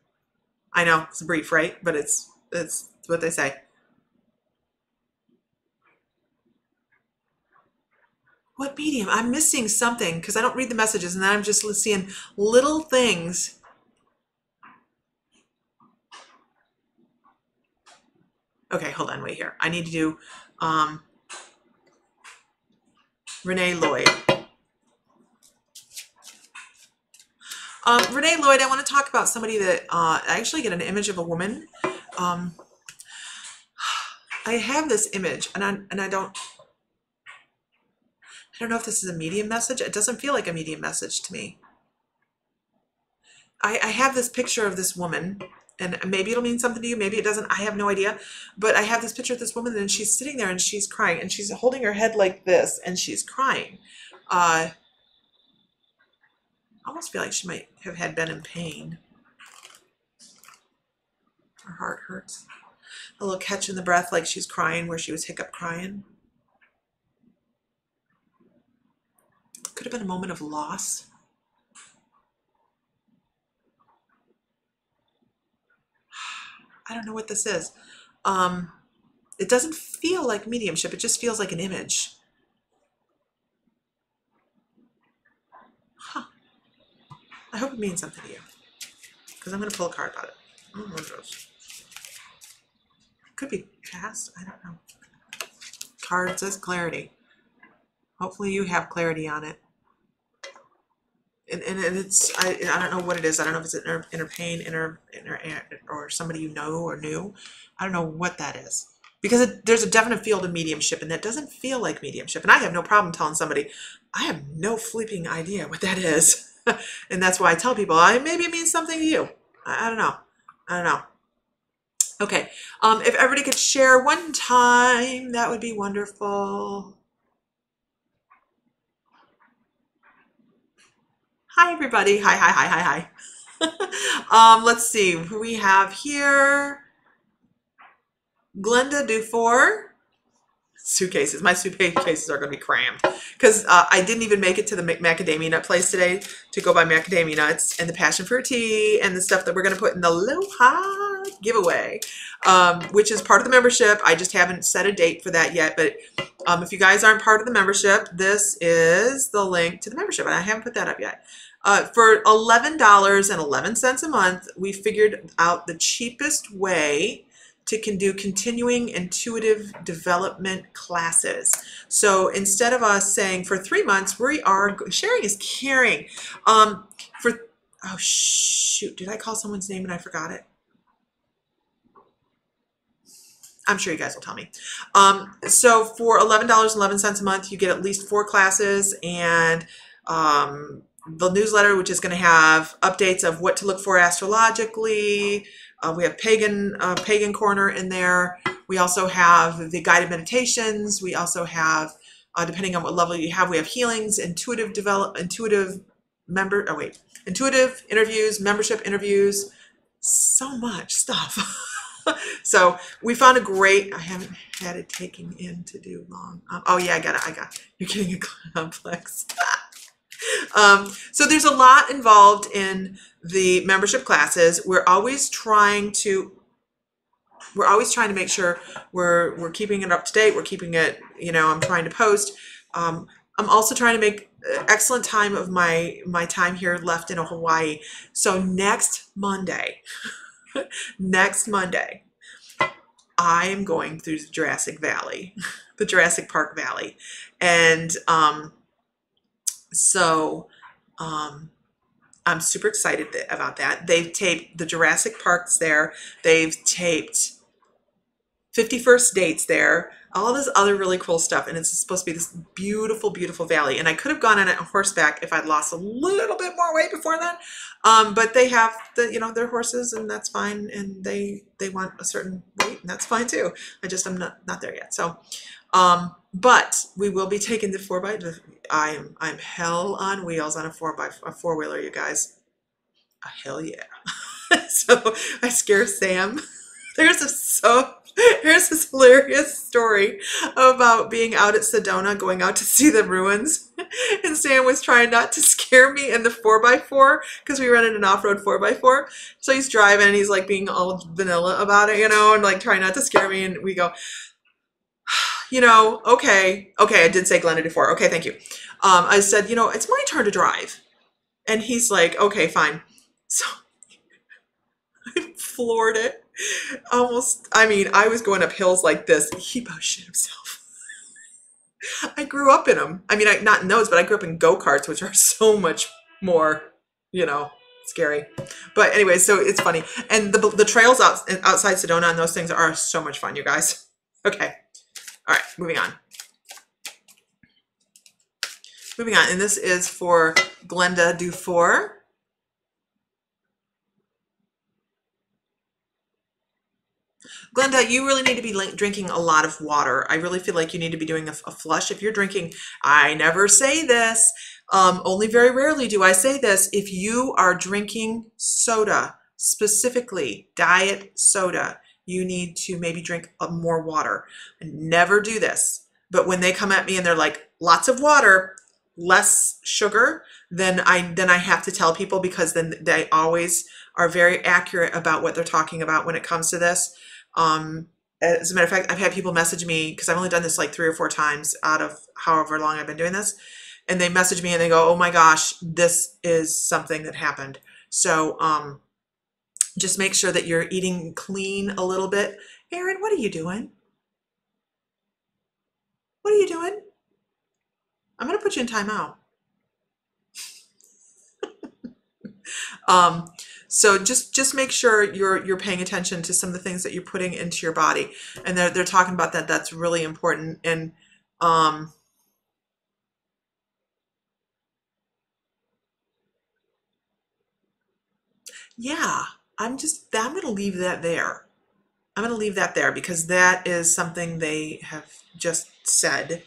I know, it's brief, right? But it's what they say. What medium? I'm missing something because I don't read the messages, and then I'm just seeing little things. Okay, hold on, wait here. I need to do Renee Lloyd. Renee Lloyd, I want to talk about somebody that I actually get an image of a woman. I have this image, and I don't know if this is a medium message. It doesn't feel like a medium message to me. I have this picture of this woman, and maybe it'll mean something to you, maybe it doesn't. I have no idea. But I have this picture of this woman, and she's sitting there, and she's crying, and she's holding her head like this, and she's crying. I almost feel like she might have been in pain. Her heart hurts. A little catch in the breath, like she's crying where she was hiccup crying. Could have been a moment of loss. I don't know what this is. It doesn't feel like mediumship. It just feels like an image. Huh. I hope it means something to you, because I'm going to pull a card about it. I don't know what it is. Could be past. I don't know. Card says clarity. Hopefully you have clarity on it. And it's, I don't know what it is. I don't know if it's inner pain, inner or somebody you know or knew. I don't know what that is. because there's a definite feel to mediumship, and that doesn't feel like mediumship. And I have no problem telling somebody, I have no flipping idea what that is. And that's why I tell people, maybe it means something to you. I don't know. I don't know. Okay. If everybody could share one time, that would be wonderful. Hi, everybody. Hi, hi, hi, hi, hi. Let's see who we have here. Glenda Dufour. Suitcases. My suitcases are going to be crammed because I didn't even make it to the macadamia nut place today to go buy macadamia nuts and the passion fruit tea and the stuff that we're going to put in the Aloha giveaway, which is part of the membership. I just haven't set a date for that yet, but if you guys aren't part of the membership, this is the link to the membership, and I haven't put that up yet. For $11.11 a month, we figured out the cheapest way to do continuing intuitive development classes. So instead of us saying for 3 months, we are sharing is caring. Oh shoot, did I call someone's name and I forgot it? I'm sure you guys will tell me. So for $11.11 a month, you get at least 4 classes and the newsletter, which is going to have updates of what to look for astrologically. We have pagan corner in there. We also have the guided meditations. We also have, depending on what level you have, we have healings, intuitive interviews, membership interviews, so much stuff. So we found a great, I haven't had it taken in to do long. Oh yeah, I got it. You're getting a complex. So there's a lot involved in the membership classes. We're always trying to make sure we're keeping it up to date. We're keeping it, I'm trying to post. I'm also trying to make excellent time of my time here left in Hawaii. So next Monday, I am going through the Jurassic Valley, the Jurassic Park Valley. And I'm super excited about that. They've taped the Jurassic Parks there. They've taped 51st dates there, all this other really cool stuff. And it's supposed to be this beautiful, beautiful valley. And I could have gone on it on horseback if I'd lost a little bit more weight before then. But they have their horses, and that's fine. And they want a certain weight, and that's fine too. I'm not there yet. So, but we will be taking the 4x. I'm hell on wheels on a 4-wheeler, you guys. Hell yeah. So I scare Sam. There's this hilarious story about being out at Sedona, going out to see the ruins. And Sam was trying not to scare me in the 4x4 because we rented an off-road 4x4. So he's driving and he's like being all vanilla about it, and like trying not to scare me. And we go, okay, I did say Glenda Dufour. Okay, thank you. I said, it's my turn to drive. And he's like, okay, fine. So I floored it. Almost, I was going up hills like this. He about shit himself. I grew up in them. Not in those, but I grew up in go-karts, which are so much more, scary. But anyway, so it's funny. And the trails outside Sedona and those things are so much fun, you guys. Okay. All right, moving on. And this is for Glenda Dufour. Glenda, you really need to be drinking a lot of water. I really feel like you need to be doing a flush. If you're drinking, I never say this, only very rarely do I say this. If you are drinking soda, specifically diet soda, you need to maybe drink more water. I never do this. But when they come at me and they're like, lots of water, less sugar, then I have to tell people, because then they always are very accurate about what they're talking about when it comes to this. As a matter of fact, I've had people message me, because I've only done this like 3 or 4 times out of however long I've been doing this. And they message me and they go, oh my gosh, this is something that happened. So just make sure that you're eating clean a little bit. Erin, what are you doing? What are you doing? I'm going to put you in timeout. So just make sure you're paying attention to some of the things that you're putting into your body, and they're talking about that. That's really important. And um, yeah, I'm going to leave that there. I'm going to leave that there because that is something they have just said.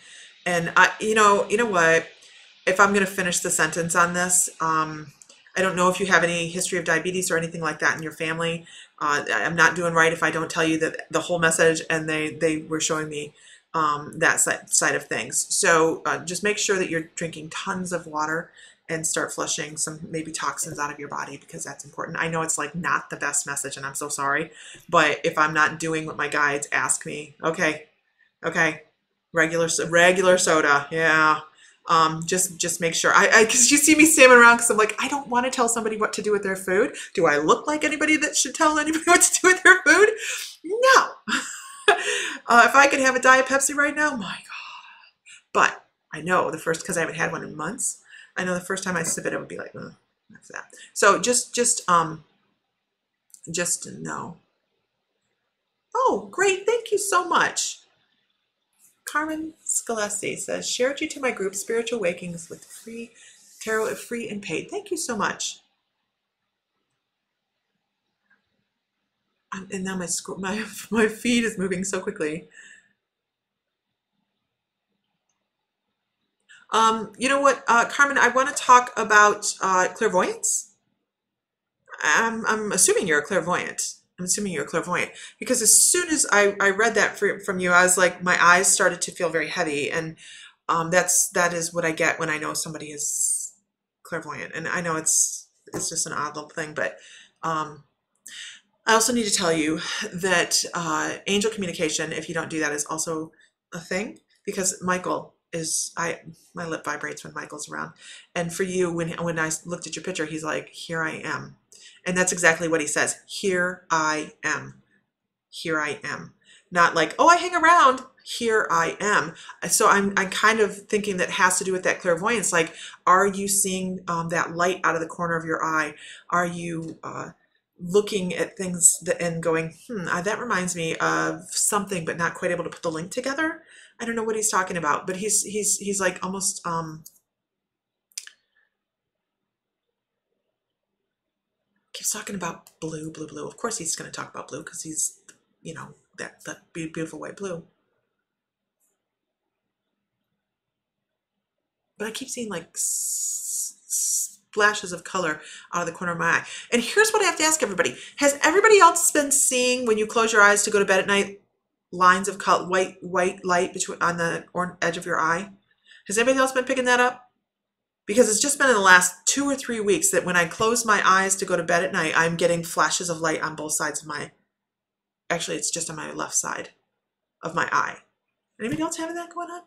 And you know what? If I'm going to finish the sentence on this, I don't know if you have any history of diabetes or anything like that in your family. I'm not doing right if I don't tell you that the whole message, and they were showing me that side of things. So just make sure that you're drinking tons of water and start flushing some maybe toxins out of your body, because that's important. I know it's like not the best message, and I'm so sorry, but if I'm not doing what my guides ask me, okay, okay, regular soda, yeah. Just make sure because you see me stammering around because I'm like, I don't want to tell somebody what to do with their food. Do I look like anybody that should tell anybody what to do with their food? No. If I could have a Diet Pepsi right now, my God. But I know the first, because I haven't had one in months, I know the first time I sip it, it would be like, that's that. So just know. Oh, great. Thank you so much. Carmen Scalesi says, shared you to my group, Spiritual Wakings, with free tarot, free and paid. Thank you so much. And now my feed is moving so quickly. You know what, Carmen, I want to talk about clairvoyance. I'm assuming you're a clairvoyant. I'm assuming you're a clairvoyant because as soon as I read that from you, I was like, my eyes started to feel very heavy, and that is what I get when I know somebody is clairvoyant. And I know it's just an odd little thing, but I also need to tell you that angel communication, if you don't do that, is also a thing, because Michael is my lip vibrates when Michael's around. And for you, when I looked at your picture, he's like, here I am. And that's exactly what he says. Here I am. Here I am. Not like, oh, I hang around. Here I am. So I'm kind of thinking that has to do with that clairvoyance. Like, are you seeing that light out of the corner of your eye? Are you looking at things and going, that reminds me of something, but not quite able to put the link together? I don't know what he's talking about, but he's like almost keeps talking about blue, blue, blue. Of course he's going to talk about blue because he's, that beautiful white blue. But I keep seeing like splashes of color out of the corner of my eye. And here's what I have to ask everybody. Has everybody else been seeing, when you close your eyes to go to bed at night, lines of white light on the edge of your eye? Has anybody else been picking that up? Because it's just been in the last 2 or 3 weeks that when I close my eyes to go to bed at night, I'm getting flashes of light on both sides of actually it's just on my left side of my eye. Anybody else having that going on?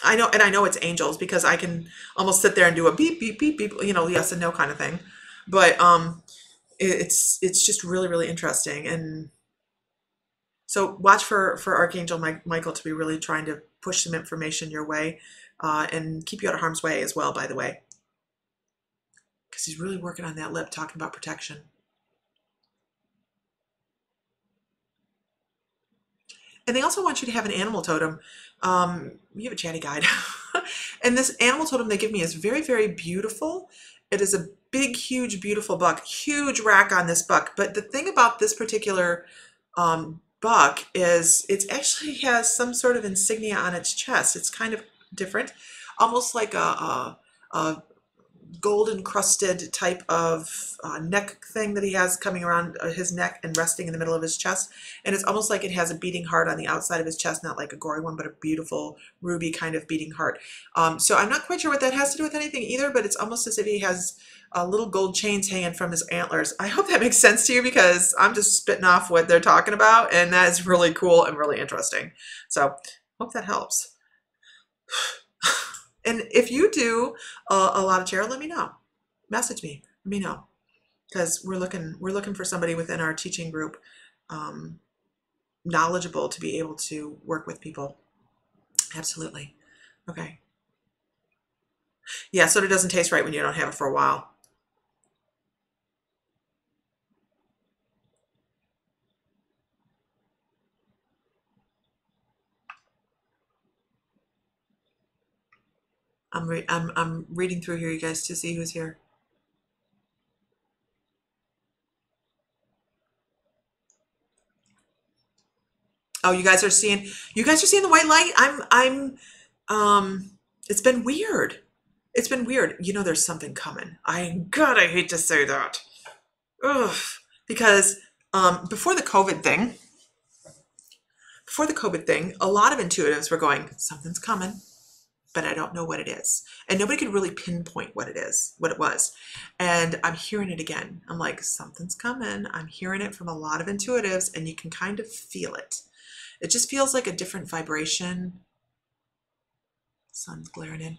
I know it's angels, because I can almost sit there and do a beep, beep, beep, beep, yes and no kind of thing. But it's just really, really interesting. And so watch for Archangel Michael to be really trying to push some information your way, and keep you out of harm's way as well, by the way, because he's really working on that lip, talking about protection. And they also want you to have an animal totem. You have a chatty guide. And this animal totem they give me is very, very beautiful. It is a big, huge, beautiful buck. Huge rack on this buck. But the thing about this particular buck is it actually has some sort of insignia on its chest. It's kind of different. Almost like a gold encrusted type of neck thing that he has coming around his neck and resting in the middle of his chest. And it's almost like it has a beating heart on the outside of his chest, not like a gory one, but a beautiful ruby kind of beating heart. So I'm not quite sure what that has to do with anything either, but it's almost as if he has little gold chains hanging from his antlers. I hope that makes sense to you, because I'm just spitting off what they're talking about, and that is really cool and really interesting. So hope that helps. And if you do a lot of tarot, let me know. Message me. Let me know, because we're looking for somebody within our teaching group, knowledgeable, to be able to work with people. Absolutely. Okay. Yeah, soda doesn't taste right when you don't have it for a while. I'm reading through here, you guys, to see who's here. Oh, you guys are seeing the white light. It's been weird. It's been weird. You know, there's something coming. God, I hate to say that. Ugh. Because before the COVID thing, a lot of intuitives were going, something's coming, but I don't know what it is. And nobody could really pinpoint what it was. And I'm hearing it again. I'm like, something's coming. I'm hearing it from a lot of intuitives, and you can kind of feel it. It just feels like a different vibration. Sun's glaring in.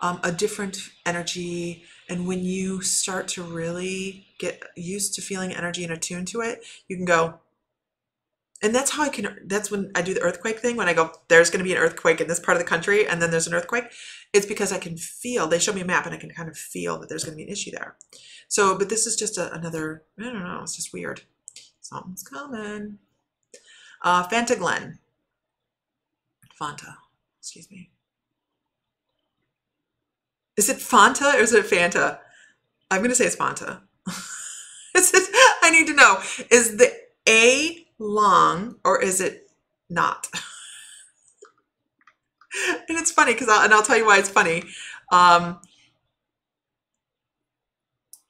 A different energy. And when you start to really get used to feeling energy and attuned to it, you can go, and that's when I do the earthquake thing, when I go, there's going to be an earthquake in this part of the country, and then there's an earthquake. It's because I can feel, they show me a map and I can kind of feel that there's going to be an issue there. So, but this is just another, I don't know, it's just weird. Something's coming. Fanta Glen. Fanta, excuse me. Is it Fanta or is it Fanta? I'm going to say it's Fanta. I need to know, is the A long or is it not? And it's funny because I'll tell you why it's funny. And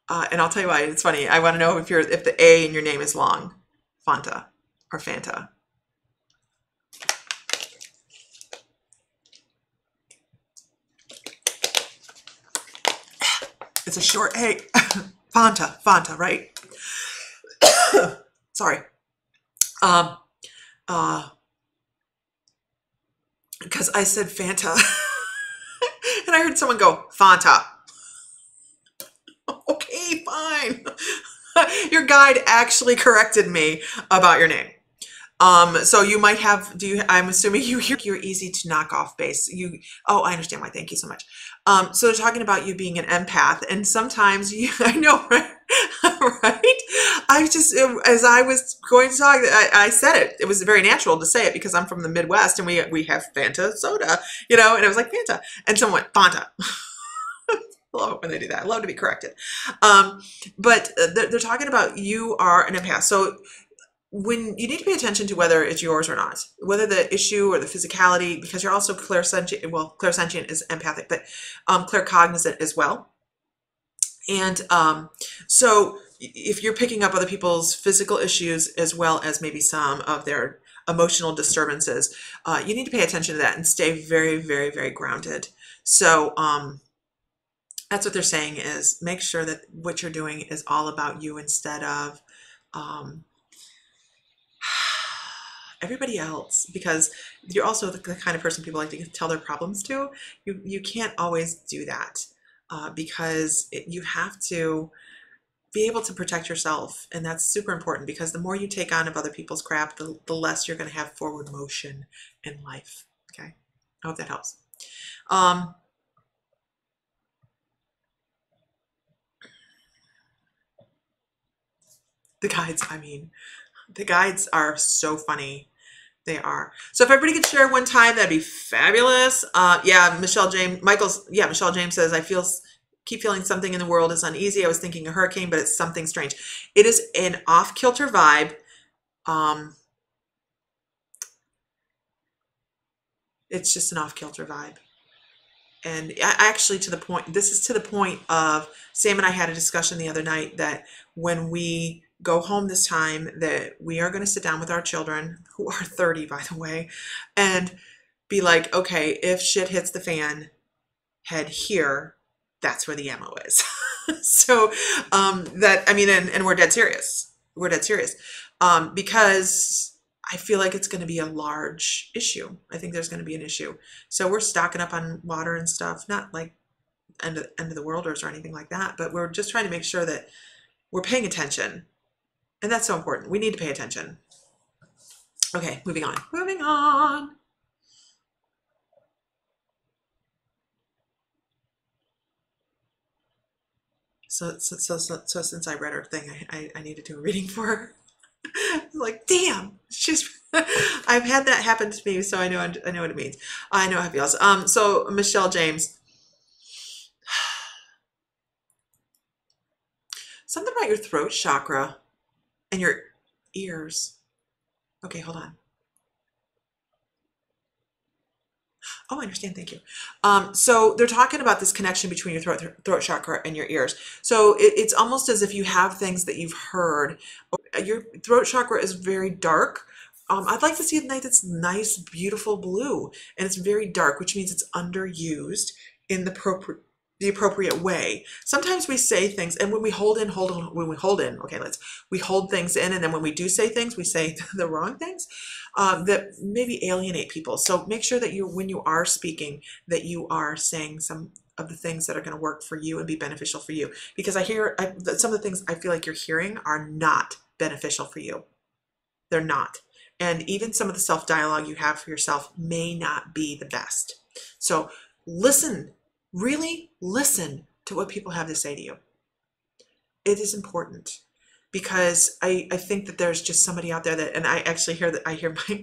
I'll tell you why it's funny. I want to know if the A in your name is long, Fanta or Fanta. It's a short A. Fanta, right? Sorry. Because I said Fanta, and I heard someone go Fanta. Okay, fine. Your guide actually corrected me about your name. So you might have, I'm assuming you're easy to knock off base. Oh, I understand why. Thank you so much. So they're talking about you being an empath, and sometimes I know, right? Right? As I was going to talk, I said it. It was very natural to say it because I'm from the Midwest and we have Fanta soda, and I was like Fanta, and someone went Fanta. I love it when they do that. I love to be corrected. But they're talking about you are an empath. So when you need to pay attention to whether it's yours or not, whether the issue or the physicality, because you're also clairsentient. Well, clairsentient is empathic, but claircognizant as well. And so if you're picking up other people's physical issues as well as maybe some of their emotional disturbances, you need to pay attention to that and stay very, very, very grounded. So that's what they're saying, is make sure that what you're doing is all about you instead of everybody else, because you're also the kind of person people like to tell their problems to. You can't always do that because you have to be able to protect yourself, and that's super important, because the more you take on of other people's crap, the less you're going to have forward motion in life. Okay, I hope that helps. The guides are so funny. They are. So if everybody could share one time, that'd be fabulous. Yeah, Michelle James says, I keep feeling something in the world is uneasy. I was thinking a hurricane, but it's something strange. It is an off-kilter vibe. It's just an off-kilter vibe. And actually, this is to the point of, Sam and I had a discussion the other night that when we go home this time, that we are going to sit down with our children, who are 30, by the way, and be like, okay, if shit hits the fan, head here. That's where the ammo is. So and we're dead serious. We're dead serious because I feel like it's going to be a large issue. I think there's going to be an issue. So we're stocking up on water and stuff, not like end of the worlders or anything like that, but we're just trying to make sure that we're paying attention. And that's so important. We need to pay attention. Okay, moving on. So since I read her thing, I need to do a reading for her. Like, damn, I've had that happen to me, so I know what it means. I know how it feels. So Michelle James, Something about your throat chakra and your ears. Okay, hold on. Oh, I understand. Thank you. So they're talking about this connection between your throat chakra and your ears. So it's almost as if you have things that you've heard. Your throat chakra is very dark. I'd like to see a night that's nice, beautiful blue, and it's very dark, which means it's underused in the appropriate way. Sometimes we say things, and when we hold in, okay, we hold things in, and then when we do say things, we say the wrong things that maybe alienate people. So make sure that when you are speaking, that you are saying some of the things that are going to work for you and be beneficial for you. Because some of the things I feel like you're hearing are not beneficial for you. They're not. And even some of the self-dialogue you have for yourself may not be the best. So listen, really listen to what people have to say to you. It is important because I think that there's just somebody out there that, and I actually hear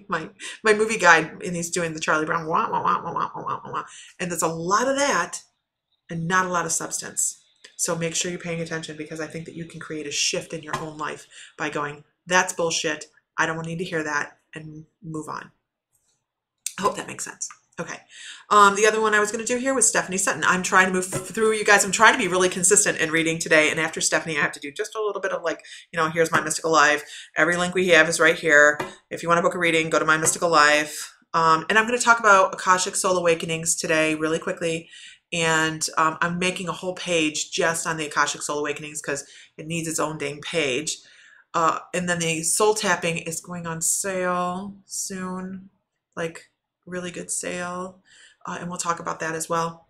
my movie guide, and he's doing the Charlie Brown, wah, wah, wah, wah, wah, wah, wah, wah. And there's a lot of that and not a lot of substance. So make sure you're paying attention, because I think that you can create a shift in your own life by going, that's bullshit. I don't need to hear that, and move on. I hope that makes sense. Okay. The other one I was going to do here was Stephanie Sutton. I'm trying to move through, you guys. I'm trying to be really consistent in reading today. And after Stephanie, I have to do just a little bit of here's My Mystical Life. Every link we have is right here. If you want to book a reading, go to My Mystical Life. And I'm going to talk about Akashic Soul Awakenings today really quickly. And I'm making a whole page just on the Akashic Soul Awakenings because it needs its own dang page. And then the soul tapping is going on sale soon, like really good sale. And we'll talk about that as well.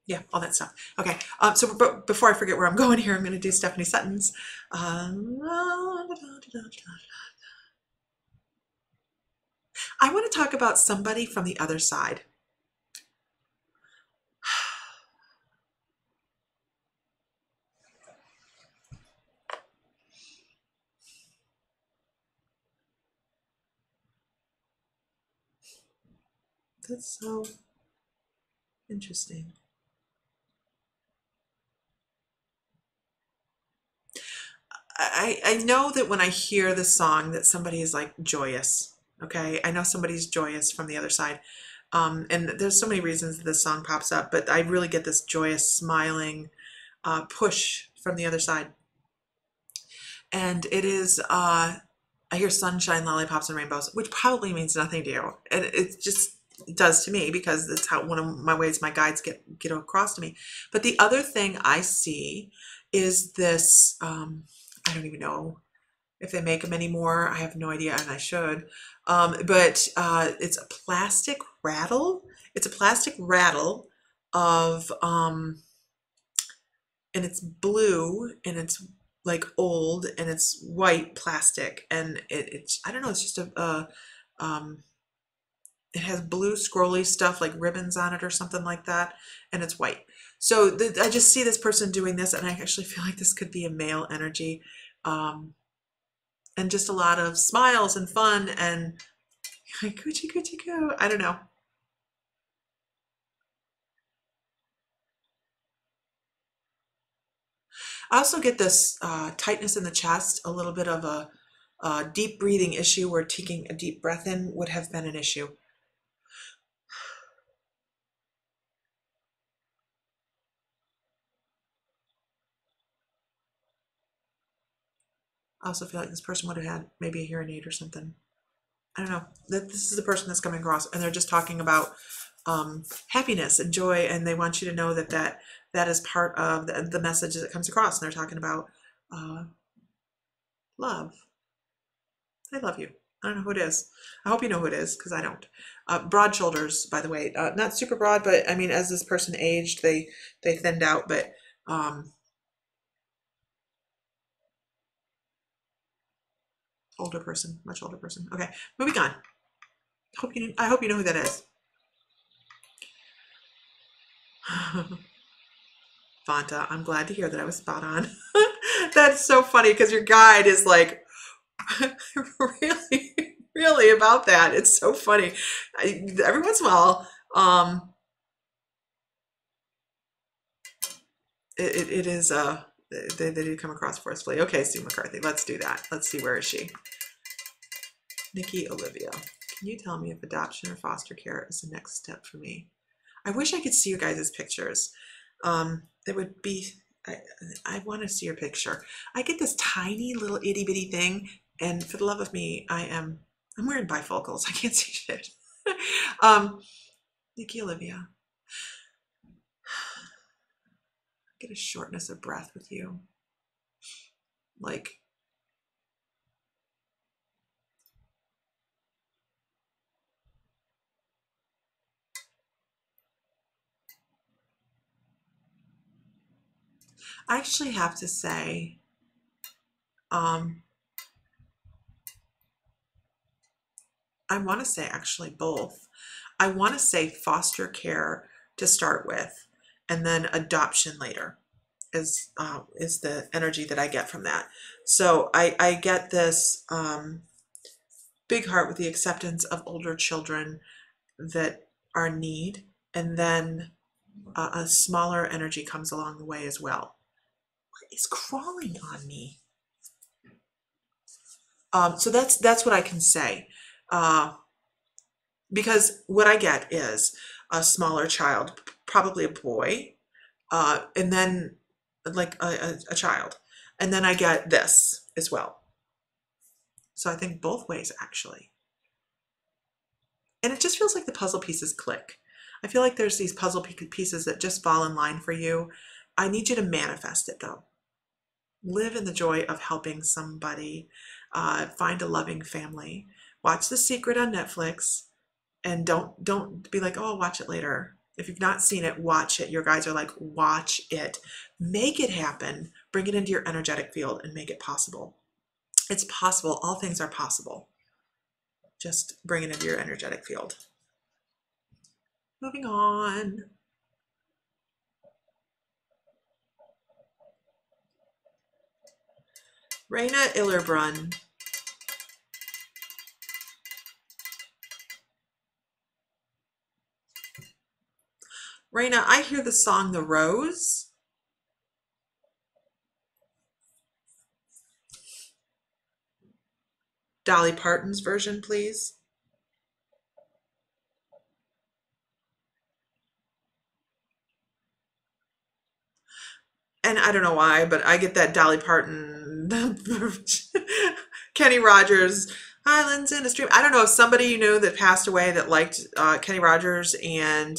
Yeah, all that stuff. Okay. But before I forget where I'm going here, I'm going to do Stephanie Sutton's. I want to talk about somebody from the other side. That's so interesting. I know that when I hear the song that somebody is like joyous. Okay, I know somebody's joyous from the other side. And there's so many reasons that this song pops up, but I really get this joyous, smiling push from the other side. And it is, I hear sunshine, lollipops, and rainbows, which probably means nothing to you. And it does to me, because it's how one of my ways my guides get across to me. But the other thing I see is this, I don't even know if they make them anymore. I have no idea, and I should. But it's a plastic rattle. It's a plastic rattle of, and it's blue, and it's like old, and it's white plastic, and it's I don't know. It's just it has blue scrolly stuff like ribbons on it or something like that, and it's white. So I just see this person doing this, and I actually feel like this could be a male energy. And just a lot of smiles and fun and coochie coochie coo. I don't know. I also get this tightness in the chest, a little bit of a deep breathing issue where taking a deep breath in would have been an issue. I also feel like this person would have had maybe a hearing aid or something. I don't know. This is the person that's coming across, and they're just talking about happiness and joy, and they want you to know that is part of the message that comes across. And they're talking about love. I love you. I don't know who it is. I hope you know who it is, because I don't. Broad shoulders, by the way. Not super broad, but I mean, as this person aged, they thinned out, but older person, much older person. Okay, moving on. I hope you know who that is. Fanta, I'm glad to hear that I was spot on. That's so funny, because your guide is like really, really about that. It's so funny. Every once in a while, it is They did come across forcefully. Okay, Sue McCarthy, let's do that. Let's see, where is she? Nikki Olivia, can you tell me if adoption or foster care is the next step for me? I wish I could see your guys' pictures. It would be, I want to see your picture. I get this tiny little itty bitty thing, and for the love of me, I'm wearing bifocals. I can't see shit. Nikki Olivia, get a shortness of breath with you. Like, I actually have to say, I want to say actually both. I want to say foster care to start with, and then adoption later is the energy that I get from that. So I get this big heart with the acceptance of older children that are in need, and then a smaller energy comes along the way as well. What is crawling on me? So that's what I can say. Because what I get is a smaller child, probably a boy, and then like a child. And then I get this as well. So I think both ways, actually. And it just feels like the puzzle pieces click. I feel like there's these puzzle pieces that just fall in line for you. I need you to manifest it, though. Live in the joy of helping somebody, find a loving family. Watch The Secret on Netflix. And don't be like, oh, I'll watch it later. If you've not seen it, watch it. Your guys are like, watch it. Make it happen. Bring it into your energetic field and make it possible. It's possible. All things are possible. Just bring it into your energetic field. Moving on. Raina Illerbrunn. Raina, I hear the song The Rose. Dolly Parton's version, please. And I don't know why, but I get that Dolly Parton, Kenny Rogers, Islands in a Stream. I don't know if somebody you knew that passed away that liked Kenny Rogers and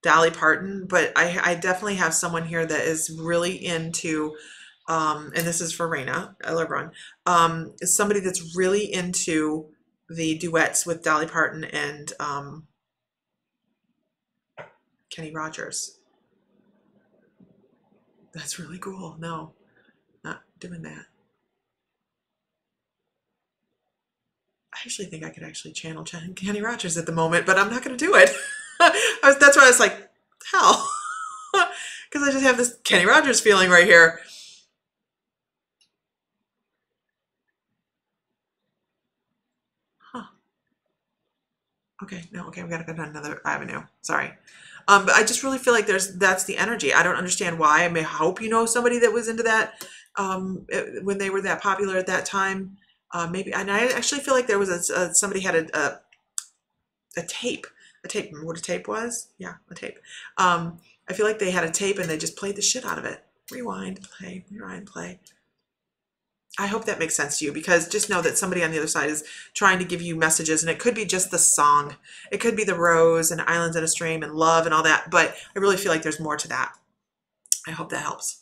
Dolly Parton, but I definitely have someone here that is really into, and this is for Raina Illerbrunn, is somebody that's really into the duets with Dolly Parton and Kenny Rogers. That's really cool. No, not doing that. I actually think I could actually channel Kenny Rogers at the moment, but I'm not going to do it. That's why I was like, hell, because I just have this Kenny Rogers feeling right here. Huh. Okay, no, okay, we got to go down another avenue. Sorry. But I just really feel like that's the energy. I don't understand why. I may hope you know somebody that was into that when they were that popular at that time. Maybe, and I actually feel like there was somebody had a tape. A tape. Remember what a tape was? Yeah, a tape. I feel like they had a tape and they just played the shit out of it. Rewind, play, rewind, play. I hope that makes sense to you, because just know that somebody on the other side is trying to give you messages, and it could be just the song. It could be The Rose and Islands in a Stream and love and all that, but I really feel like there's more to that. I hope that helps.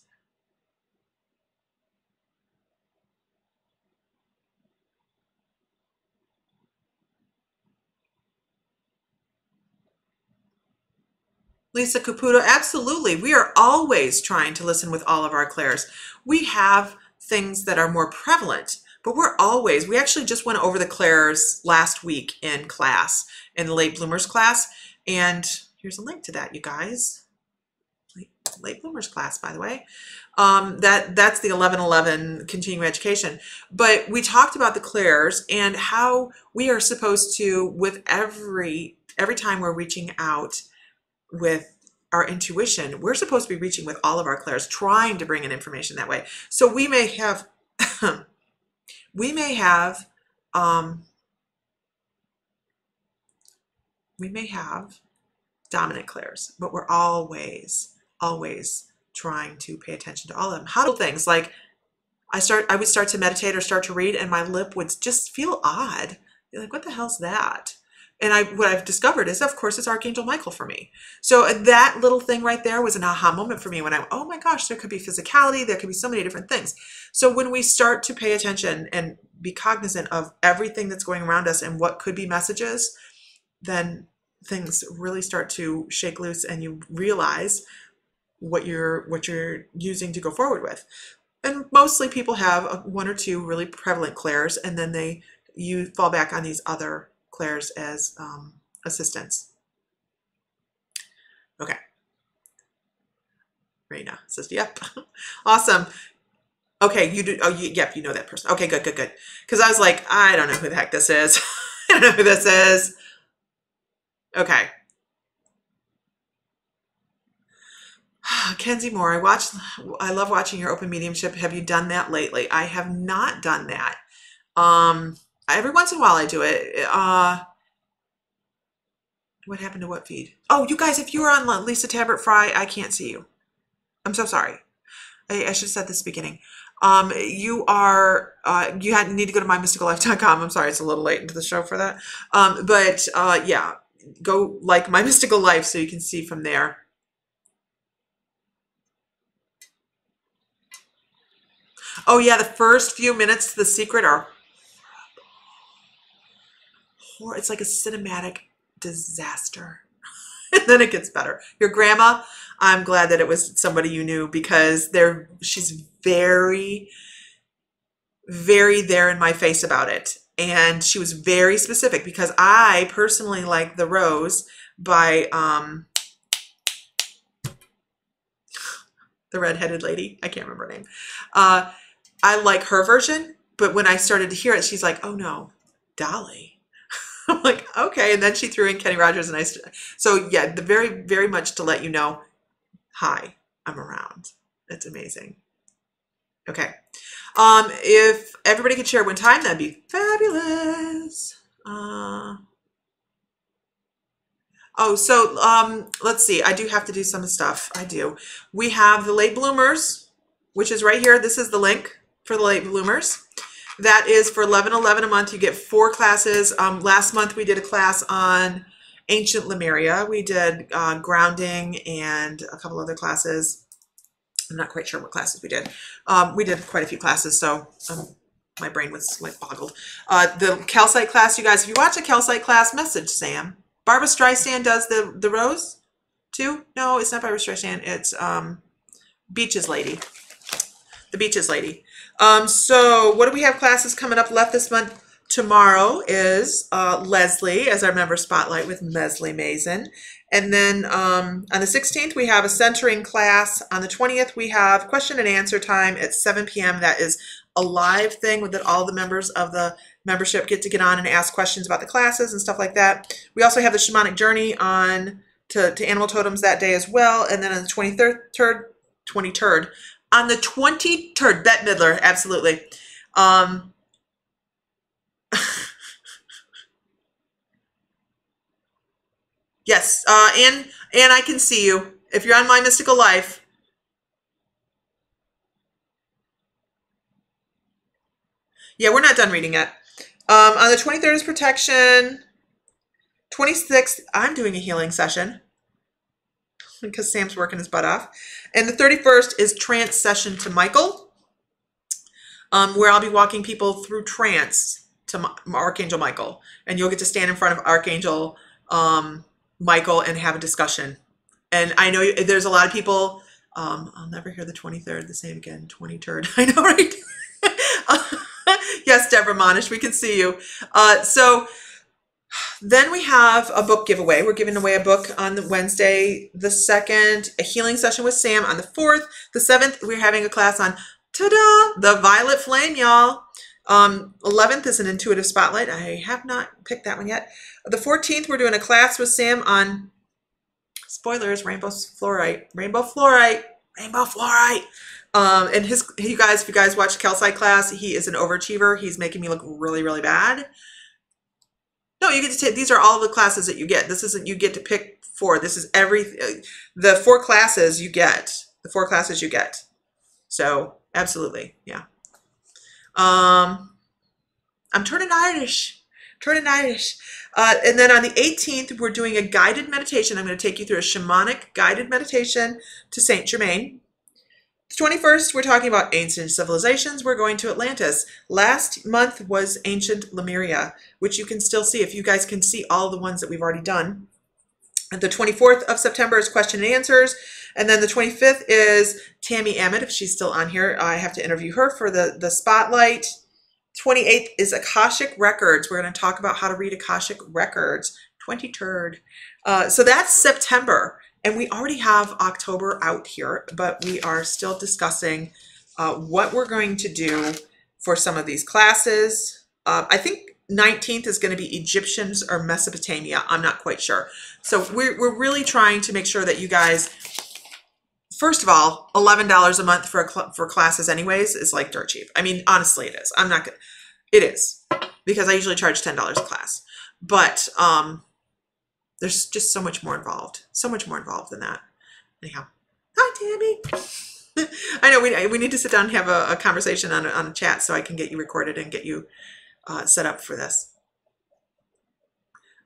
Lisa Caputo, absolutely. We are always trying to listen with all of our clairs. We have things that are more prevalent, but we actually just went over the clairs last week in class, in the late bloomers class. And here's a link to that, you guys. Late bloomers class, by the way. That's the 1111 continuing education. But we talked about the clairs and how we are supposed to, with every time we're reaching out with our intuition, we're supposed to be reaching with all of our clairs, trying to bring in information that way. So we may have, we may have dominant clairs, but we're always trying to pay attention to all of them. How do things like I would start to meditate or start to read, and my lip would just feel odd. You're like, what the hell's that? And what I've discovered is, of course, it's Archangel Michael for me. So that little thing right there was an aha moment for me when oh my gosh, there could be physicality, there could be so many different things. So when we start to pay attention and be cognizant of everything that's going around us and what could be messages, then things really start to shake loose, and you realize what you're using to go forward with. And mostly people have one or two really prevalent clairs, and then you fall back on these other clairs as assistants. Okay. Raina says, yep. Awesome. Okay, you do. Oh, yep, you know that person. Okay, good. Because I was like, I don't know who the heck this is. I don't know who this is. Okay. Kenzie Moore, I love watching your open mediumship. Have you done that lately? I have not done that. Every once in a while I do it. What happened to what feed? Oh, you guys, if you were on Lisa Tabbert Fry, I can't see you. I'm so sorry. I should have said this at the beginning. You need to go to mymysticallife.com. I'm sorry, it's a little late into the show for that. Yeah, go like My Mystical Life so you can see from there. Oh yeah, the first few minutes to The Secret are horrible. It's like a cinematic disaster. And then it gets better. Your grandma, I'm glad that it was somebody you knew, because she's very, very there in my face about it. And she was very specific, because I personally like The Rose by the redheaded lady. I can't remember her name. I like her version, but when I started to hear it, she's like, oh no, Dolly. I'm like, okay. And then she threw in Kenny Rogers, and so yeah, very, very much to let you know, hi, I'm around. It's amazing. Okay. If everybody could share one time, that'd be fabulous. Let's see. I do have to do some stuff. I do. We have the late bloomers, which is right here. This is the link for the late bloomers. That is for $11.11 a month. You get 4 classes. Last month we did a class on ancient Lemuria. We did grounding and a couple other classes. I'm not quite sure what classes we did. We did quite a few classes, so my brain was like boggled. The calcite class, you guys, if you watch a calcite class, message Sam. Barbara Streisand does the rose too. No, it's not Barbara Streisand. It's Beaches Lady. The Beaches Lady. So what do we have classes coming up left this month? Tomorrow is Leslie as our member spotlight with Leslie Mason. And then on the 16th, we have a centering class. On the 20th, we have question and answer time at 7 p.m. That is a live thing that all the members of the membership get on and ask questions about the classes and stuff like that. We also have the shamanic journey on to animal totems that day as well. And then on the 23rd, on the 23rd, Bette Midler, absolutely. Yes, and I can see you. If you're on My Mystical Life. Yeah, we're not done reading yet. On the 23rd is protection. 26th, I'm doing a healing session because Sam's working his butt off. And the 31st is trance session to Michael, where I'll be walking people through trance to Archangel Michael. And you'll get to stand in front of Archangel Michael and have a discussion. And I know there's a lot of people, I'll never hear the 23rd the same again, 23rd. I know, right? Yes, Deborah Monish, we can see you. So then we have a book giveaway. We're giving away a book on the Wednesday, the 2nd, a healing session with Sam on the 4th. The 7th, we're having a class on, ta-da, the Violet Flame, y'all. 11th is an intuitive spotlight. I have not picked that one yet. The 14th, we're doing a class with Sam on Spoilers, rainbow fluorite. Rainbow fluorite. Rainbow fluorite. And you guys, if you guys watch calcite class, he is an overachiever. He's making me look really, really bad. No, you get to take, these are all the classes that you get. This isn't, you get to pick 4. This is the 4 classes you get. The 4 classes you get. So, absolutely, yeah. I'm turning Irish. And then on the 18th, we're doing a guided meditation. I'm going to take you through a shamanic guided meditation to Saint Germain. The 21st, we're talking about ancient civilizations. We're going to Atlantis. Last month was ancient Lemuria, which you can still see if you guys can see all the ones that we've already done. And the 24th of September is question and answers. And then the 25th is Tammy Emmett, if she's still on here. I have to interview her for the spotlight. 28th is Akashic Records. We're going to talk about how to read Akashic Records. 23rd. So that's September. And we already have October out here, but we are still discussing what we're going to do for some of these classes. I think 19th is going to be Egyptians or Mesopotamia. I'm not quite sure. So we're really trying to make sure that you guys, first of all, $11 a month for classes anyways is like dirt cheap. I mean, honestly, it is. I'm not going to, it is, because I usually charge $10 a class. But there's just so much more involved. So much more involved than that. Anyhow, hi, Tammy. I know we need to sit down and have a conversation on a chat so I can get you recorded and get you set up for this.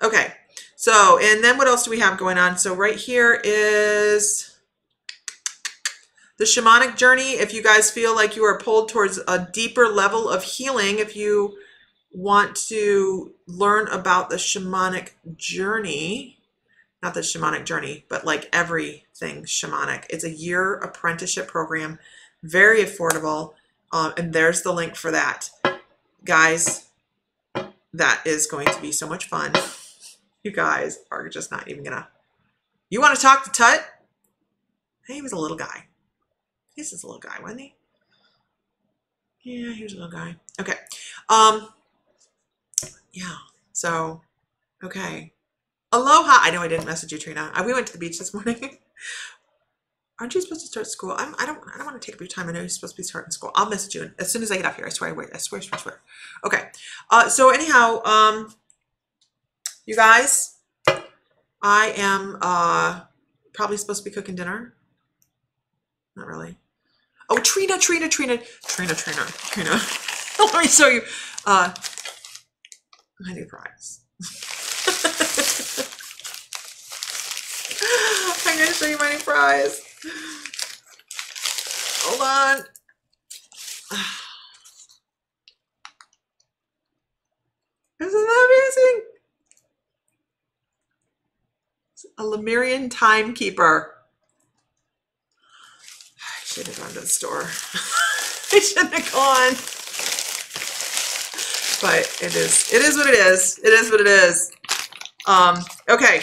Okay, so, and then what else do we have going on? So right here is the shamanic journey. If you guys feel like you are pulled towards a deeper level of healing, if you want to learn about the shamanic journey, not the shamanic journey, but like everything shamanic, it's a year apprenticeship program, very affordable. And there's the link for that. Guys, that is going to be so much fun. You guys are just not even gonna, you want to talk to Tut? He was a little guy. He's just a little guy, wasn't he? Yeah, he was a little guy. Okay. Yeah, so, okay. Aloha. I know I didn't message you, Trina. We went to the beach this morning. Aren't you supposed to start school? I don't want to take up your time. I know you're supposed to be starting school. I'll message you as soon as I get off here. I swear. I swear. Okay. So anyhow, you guys, I am probably supposed to be cooking dinner. Not really. Oh, Trina. Let me show you. Honey fries. I'm going to show you my fries. Hold on. Isn't that amazing? A Lemurian timekeeper. I should have gone to the store. I shouldn't have gone. But it is what it is. It is what it is. Okay.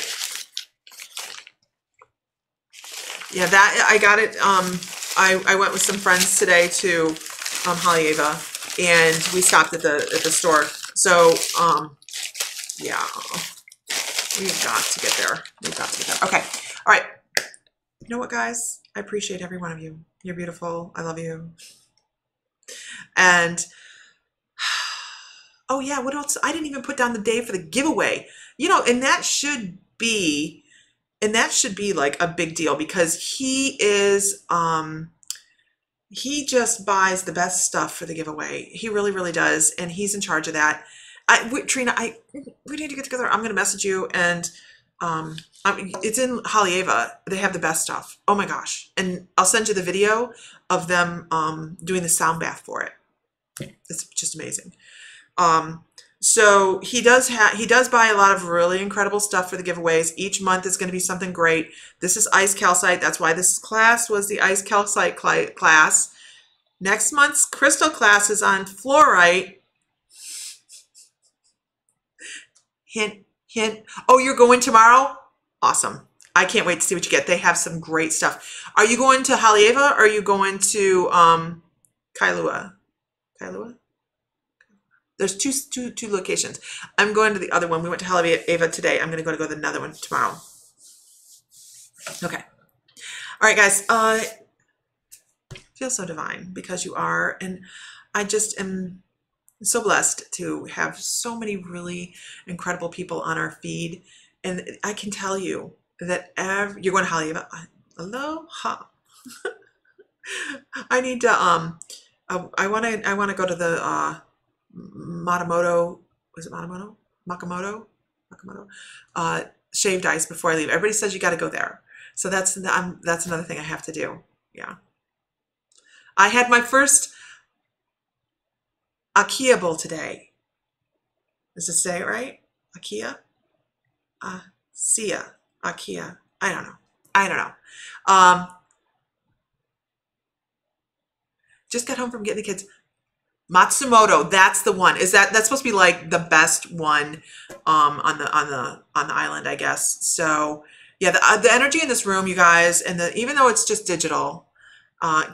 Yeah, that I got it. I went with some friends today to Haleiwa, and we stopped at the store. So yeah, we've got to get there. Okay. All right. You know what, guys? I appreciate every one of you. You're beautiful. I love you. And oh yeah, what else? I didn't even put down the day for the giveaway. You know, and that should be like a big deal, because he is he just buys the best stuff for the giveaway. He really, really does, and he's in charge of that. Trina, we need to get together. I'm going to message you, and it's in Haleiwa. They have the best stuff. Oh my gosh. And I'll send you the video of them doing the sound bath for it. It's just amazing. So he does buy a lot of really incredible stuff for the giveaways. Each month is going to be something great. This is ice calcite. That's why this class was the ice calcite class. Next month's crystal class is on fluorite. Hint, hint. Oh, you're going tomorrow? Awesome. I can't wait to see what you get. They have some great stuff. Are you going to Haleiwa, or are you going to Kailua? Kailua? There's two locations. I'm going to the other one. We went to Haleiwa today. I'm going to go to the another one tomorrow. Okay. All right, guys. Feel so divine because you are, and I just am so blessed to have so many really incredible people on our feed, and I can tell you that you're going to Hollywood. Aloha. I need to I want to go to the Matamoto. Was it Matamoto? Makamoto uh shaved ice before I leave. Everybody says you got to go there, so that's another thing I have to do. Yeah, I had my first Akia bowl today. Does it say it right? Akia? Sia. Akia. I don't know. I don't know. Just got home from getting the kids. Matsumoto, that's the one. That's supposed to be like the best one on the island, I guess. So yeah, the energy in this room, you guys, and even though it's just digital,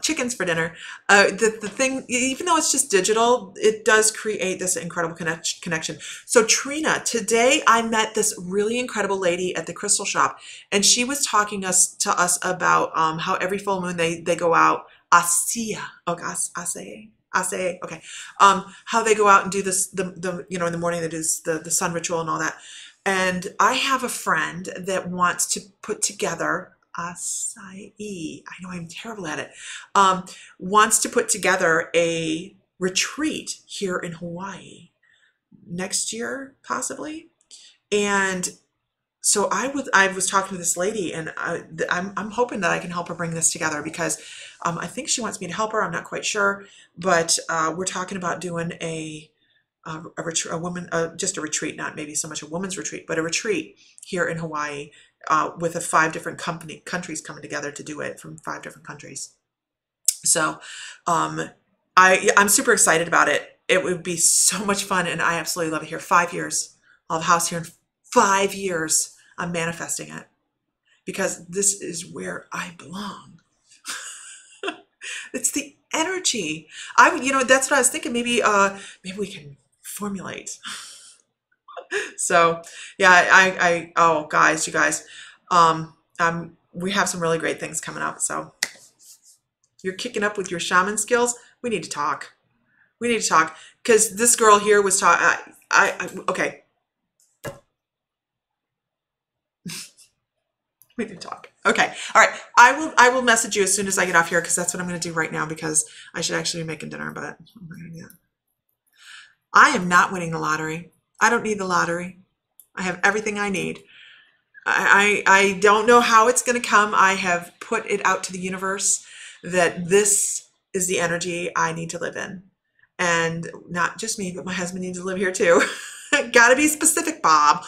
chickens for dinner. The thing, even though it's just digital, it does create this incredible connection. So Trina, today I met this really incredible lady at the crystal shop, and she was talking to us about how every full moon they go out. Asia, okay, Ase, okay. How they go out and do this, the in the morning they do the sun ritual and all that. And I have a friend that wants to put together acai. I know I'm terrible at it. Wants to put together a retreat here in Hawaii next year, possibly. And so I was talking to this lady, and I'm hoping that I can help her bring this together because I think she wants me to help her. I'm not quite sure, but we're talking about doing just a retreat, not maybe so much a woman's retreat, but a retreat here in Hawaii with 5 different countries coming together to do it from 5 different countries. So I'm super excited about it. It would be so much fun, and I absolutely love it here. 5 years. I'll have a house here in 5 years. I'm manifesting it because this is where I belong. It's the energy. That's what I was thinking. Maybe we can formulate. So yeah, oh guys, you guys, we have some really great things coming up. So you're kicking up with your shaman skills. We need to talk. We need to talk because this girl here was talking. Okay. We can talk. Okay. All right. I will message you as soon as I get off here because that's what I'm going to do right now because I should actually be making dinner, but I'm not going to do that. I am not winning the lottery. I don't need the lottery. I have everything I need. I don't know how it's going to come. I have put it out to the universe that this is the energy I need to live in. And not just me, but my husband needs to live here too. Got to be specific, Bob.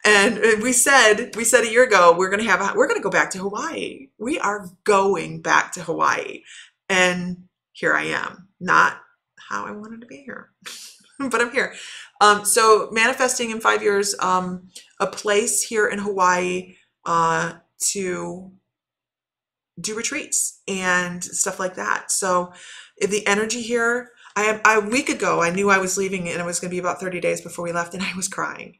And we said a year ago we're going to go back to Hawaii. We are going back to Hawaii, and here I am. Not how I wanted to be here, but I'm here. So manifesting in 5 years, a place here in Hawaii to do retreats and stuff like that. So the energy here. A week ago, I knew I was leaving, and it was going to be about 30 days before we left, and I was crying.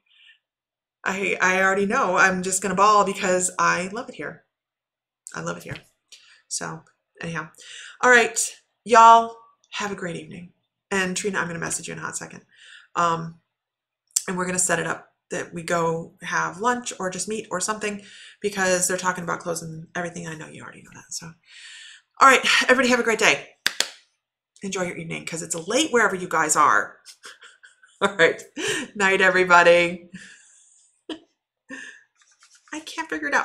I already know I'm just going to bawl because I love it here. I love it here. So anyhow, all right, y'all have a great evening. And Trina, I'm going to message you in a hot second. And we're going to set it up that we go have lunch or just meet or something because they're talking about closing everything. I know you already know that. So, all right, everybody have a great day. Enjoy your evening because it's late wherever you guys are. All right, night, everybody. I can't figure it out.